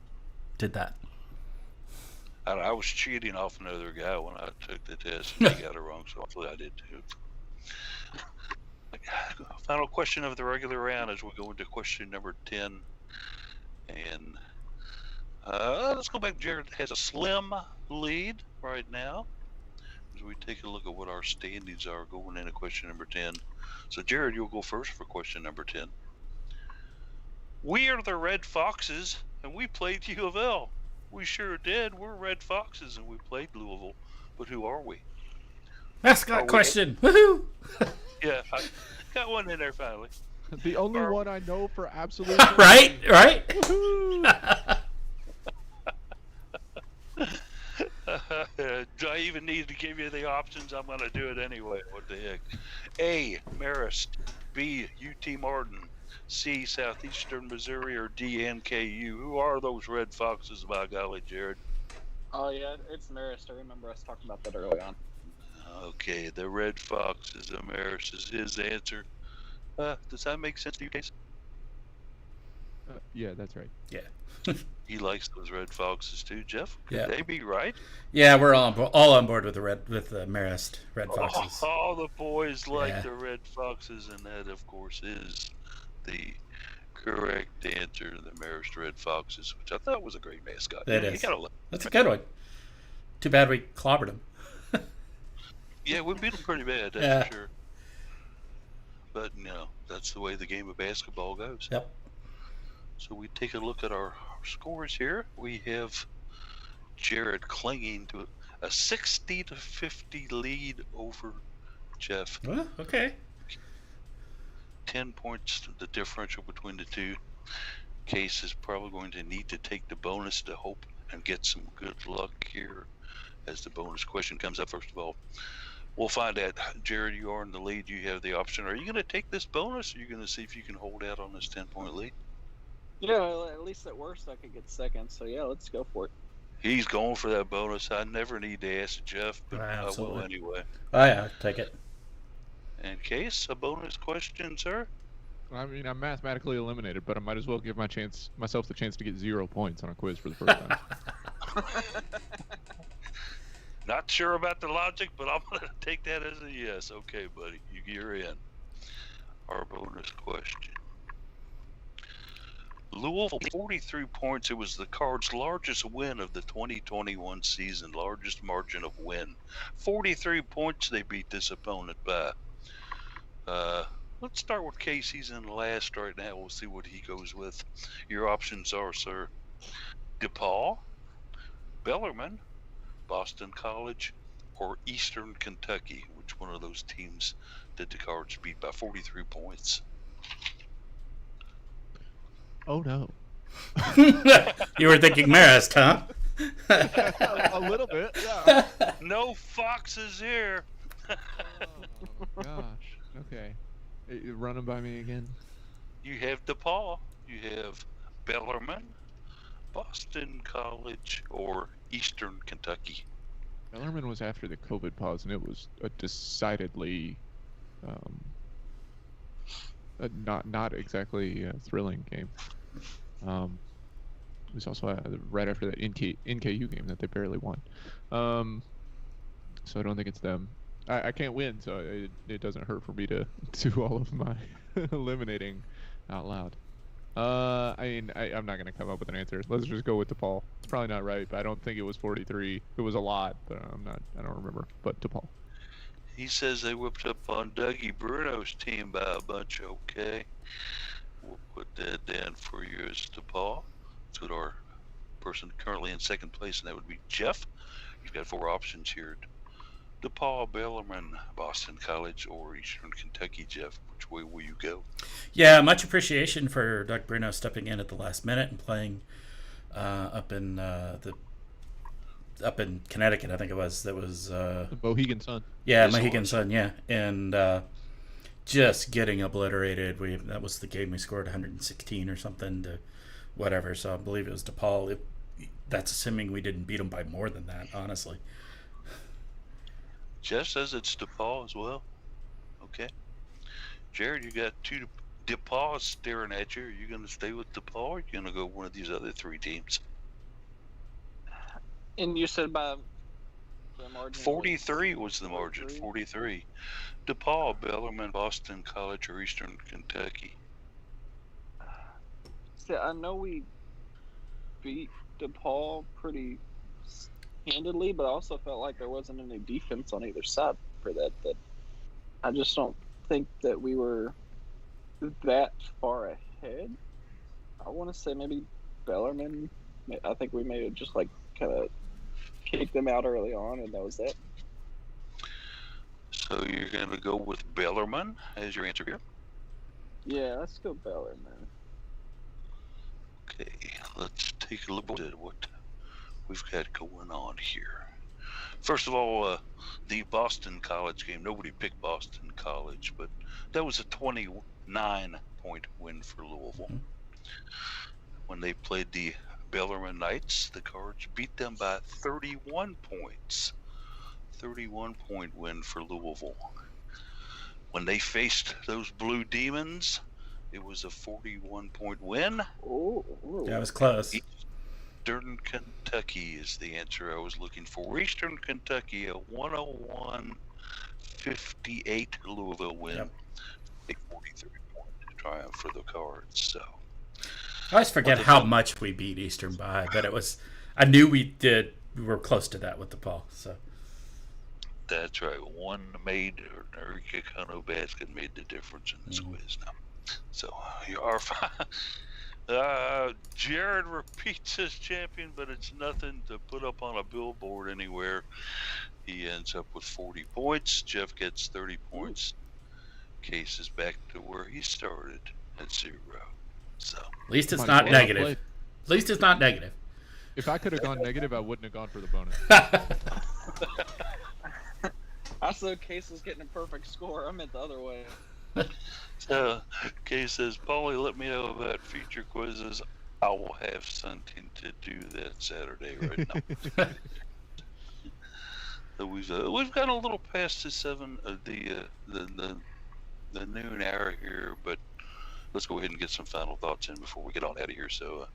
did that. I was cheating off another guy when I took the test, and he got it wrong, so hopefully I did too. Final question of the regular round as we go into question number 10. And let's go back. Jared has a slim lead right now as we take a look at what our standings are going into question number 10. So, Jared, you'll go first for question number 10. We are the Red Foxes, and we played UofL. We sure did. We're Red Foxes, and we played Louisville. But who are we? Mascot question. Woohoo! Yeah, I got one in there finally. The only one I know for absolute. Right. Do I even need to give you the options? I'm going to do it anyway. What the heck? A, Marist. B, UT Martin. C, Southeastern Missouri. Or D, NKU. Who are those Red Foxes, by golly, Jared? Oh, yeah, it's Marist. I remember us talking about that early on. Okay, the Red Foxes. Marist is his answer. Does that make sense to you, Case? Yeah, that's right. Yeah. He likes those Red Foxes too, Jeff. Could Yeah. they be right? Yeah, we're all on board with the Marist Red Foxes. All the boys like Yeah. the Red Foxes, and that, of course, is the correct answer. The Marist Red Foxes, which I thought was a great mascot. That You is. gotta love That's a good one. Too bad we clobbered him. Yeah, we beat them pretty bad, that's Yeah. for sure. But no, that's the way the game of basketball goes. Yep. So we take a look at our scores here. We have Jared clinging to a 60-50 lead over Jeff. Well, okay. 10 points, the differential between the two. Case is probably going to need to take the bonus to hope and get some good luck here as the bonus question comes up. First of all, we'll find out. Jared, you are in the lead. You have the option. Are you going to take this bonus, or are you going to see if you can hold out on this 10-point lead? Yeah, well, at least at worst I could get second. So yeah, let's go for it. He's going for that bonus. I never need to ask Jeff, but I will Absolutely. anyway. Oh yeah, take it. And Case, a bonus question, sir? I mean, I'm mathematically eliminated, but I might as well give myself the chance to get 0 points on a quiz for the first time. Not sure about the logic, but I'm going to take that as a yes. Okay, buddy, you're in. Our bonus question. Louisville, 43 points. It was the Cards' largest win of the 2021 season, largest margin of win. 43 points they beat this opponent by. Let's start with Case. He's in last right now. We'll see what he goes with. Your options are, sir, DePaul, Bellarmine, Boston College, or Eastern Kentucky. Which one of those teams did the Cards beat by 43 points? Oh no. You were thinking Marist, huh? A little bit, yeah. No foxes here. Oh gosh. Okay. Run them by me again. You have DePaul, you have Bellarmine, Boston College, or Eastern Kentucky. Bellarmine was after the COVID pause, and it was a decidedly not exactly a thrilling game. It was also right after that NKU game that they barely won. So I don't think it's them. I can't win, so it doesn't hurt for me to do all of my eliminating out loud. I mean, I'm not gonna come up with an answer. Let's just go with DePaul. It's probably not right, but I don't think it was 43. It was a lot, but I don't remember. But DePaul. He says they whipped up on Dougie Bruno's team by a bunch. Okay, we'll put that down for you as DePaul. Let's go to our person currently in second place, and that would be Jeff. You've got 4 options here. DePaul, Bellarmine, Boston College, or Eastern Kentucky, Jeff? Which way will you go? Yeah, much appreciation for Doug Bruno stepping in at the last minute and playing up in up in Connecticut. I think it was. That was The Mohegan Sun. yeah, Yes, it Mohegan was. Sun. Yeah, and just getting obliterated. That was the game we scored 116 or something to whatever. So I believe it was DePaul. That's assuming we didn't beat them by more than that, honestly. Jeff says it's DePaul as well. Okay. Jared, you got two DePaul staring at you. Are you going to stay with DePaul, or are you going to go one of these other three teams? And you said by the margin. 43 was the margin. 43? 43. DePaul, Bellarmine, Boston College, or Eastern Kentucky? See, I know we beat DePaul pretty handedly, but I also felt like there wasn't any defense on either side for that. That I just don't think that we were that far ahead. I want to say maybe Bellarmine. I think we may have just like kind of kicked them out early on, and that was it. So you're going to go with Bellarmine as your answer here? Yeah, let's go Bellarmine. Okay, let's take a look at what we've got going on here. First of all, the Boston College game. Nobody picked Boston College, but that was a 29-point win for Louisville. When they played the Bellarmine Knights, the Cards beat them by 31 points. 31-point win for Louisville. When they faced those Blue Demons, it was a 41-point win. Oh, Yeah, it was close. Eastern Kentucky is the answer I was looking for. Eastern Kentucky, a 101-58 Louisville win. Yep. A 43-point triumph for the Cards. So I always forget how much we beat Eastern by, but it was. I knew we did. We were close to that with DePaul. So that's right. One made, or Enrique Cano basket made the difference in this quiz now. So you are fine. Jared repeats as champion, but it's nothing to put up on a billboard anywhere. He ends up with 40 points. Jeff gets 30 points. Case is back to where he started at 0. So at least it's Might not as well negative. play. At least it's not negative. If I could have gone negative, I wouldn't have gone for the bonus. I saw Case was getting a perfect score. I meant the other way. So, Kay says, Paulie, let me know about future quizzes. I will have something to do that Saturday right now. So we've gone a little past the noon hour here, but let's go ahead and get some final thoughts in before we get on out of here. So,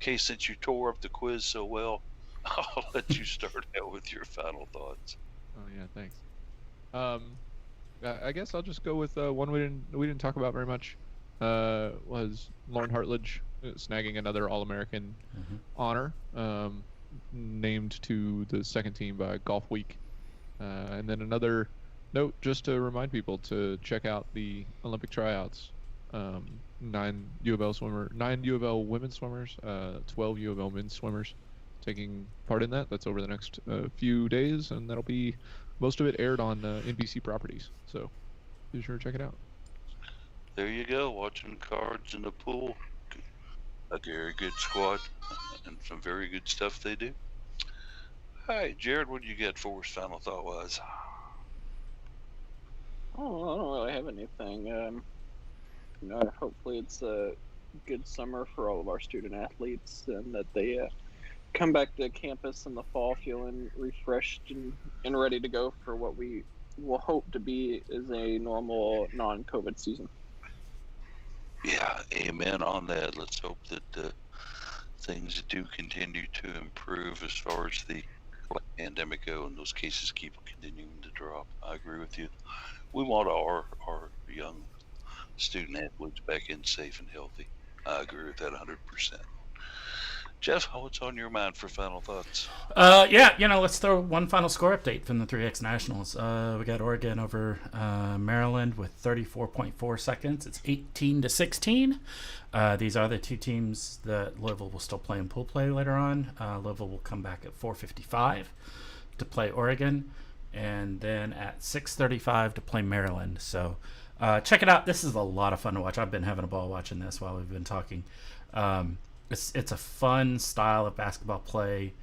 Kay, since you tore up the quiz so well, I'll let you start out with your final thoughts. Oh yeah, thanks. I guess I'll just go with one we didn't talk about very much. Was Lauren Hartledge snagging another All-American honor, named to the second team by Golf Week, and then another note just to remind people to check out the Olympic tryouts. 9 UofL women's swimmers, 12 UofL men's swimmers taking part in that. That's over the next few days, and that'll be most of it aired on NBC properties. So be sure to check it out. There you go, watching Cards in the pool. A very good squad and some very good stuff they do. All right, Jared, what do you get for us final thought wise? Oh, I don't really have anything. Hopefully it's a good summer for all of our student athletes, and that they come back to campus in the fall feeling refreshed and ready to go for what we will hope to be is a normal non-COVID season. Yeah, amen on that. Let's hope that things do continue to improve as far as the pandemic go, and those cases keep continuing to drop. I agree with you. We want our young student athletes back in safe and healthy. I agree with that 100%. Jeff, what's on your mind for final thoughts? Let's throw one final score update from the 3X Nationals. We got Oregon over Maryland with 34.4 seconds. It's 18-16. These are the two teams that Louisville will still play in pool play later on. Louisville will come back at 4:55 to play Oregon. and then at 6:35 to play Maryland. So check it out. This is a lot of fun to watch. I've been having a ball watching this while we've been talking. It's a fun style of basketball play,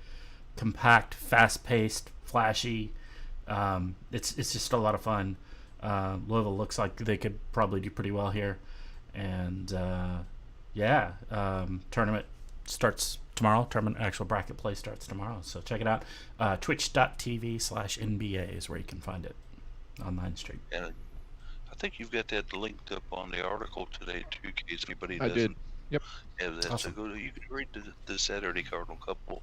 compact, fast paced, flashy. It's just a lot of fun. Louisville looks like they could probably do pretty well here, and tournament starts tomorrow. Tournament actual bracket play starts tomorrow. So check it out. Twitch.tv/NBA is where you can find it on 9th Street. And I think you've got that linked up on the article today too, in case anybody I doesn't did. Yep. have that. Awesome. So you can read the Saturday Cardinal Couple.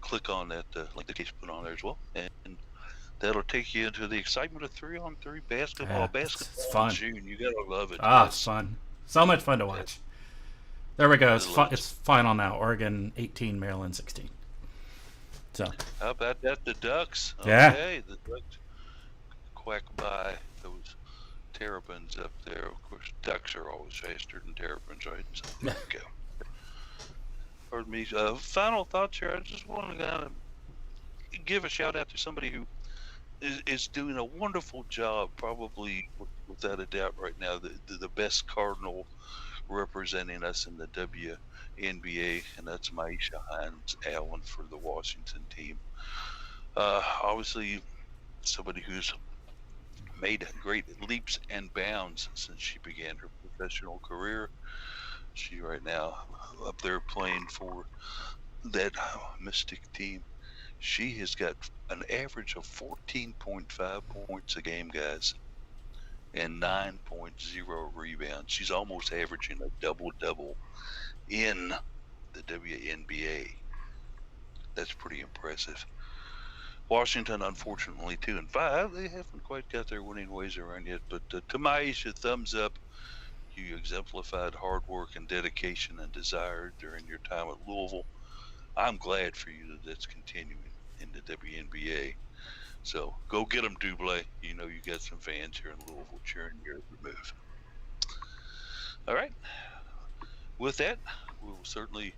Click on that link that he's put on there as well, and that'll take you into the excitement of 3-on-3 basketball. Yeah, Basketball it's fun. in June. You gotta love it. It's fun. So much fun to watch. There we go. I It's final now. Oregon 18, Maryland 16. So How about that? The Ducks. Yeah. Okay, the Ducks quack by those terrapins up there. Of course, ducks are always faster than terrapins, right? So there we go. Pardon me. Final thoughts here. I just want to give a shout out to somebody who is doing a wonderful job, probably without a doubt right now, the best Cardinal representing us in the WNBA, and that's Maisha Hines Allen for the Washington team. Obviously, somebody who's made great leaps and bounds since she began her professional career. She right now up there playing for that Mystic team. She has got an average of 14.5 points a game, guys, and 9.0 rebounds. She's almost averaging a double-double in the WNBA. That's pretty impressive. Washington, unfortunately, 2-5. They haven't quite got their winning ways around yet. But to Maisha, thumbs up. You exemplified hard work and dedication and desire during your time at Louisville. I'm glad for you that that's continuing in the WNBA. So go get them, Dublé. You know you got some fans here in Louisville cheering your move. All right. With that, we will certainly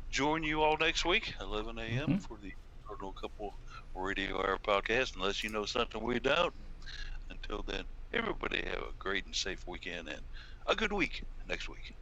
join you all next week, 11 a.m. for the Cardinal Couple Radio Hour podcast, unless you know something we don't. Until then, everybody have a great and safe weekend and a good week next week.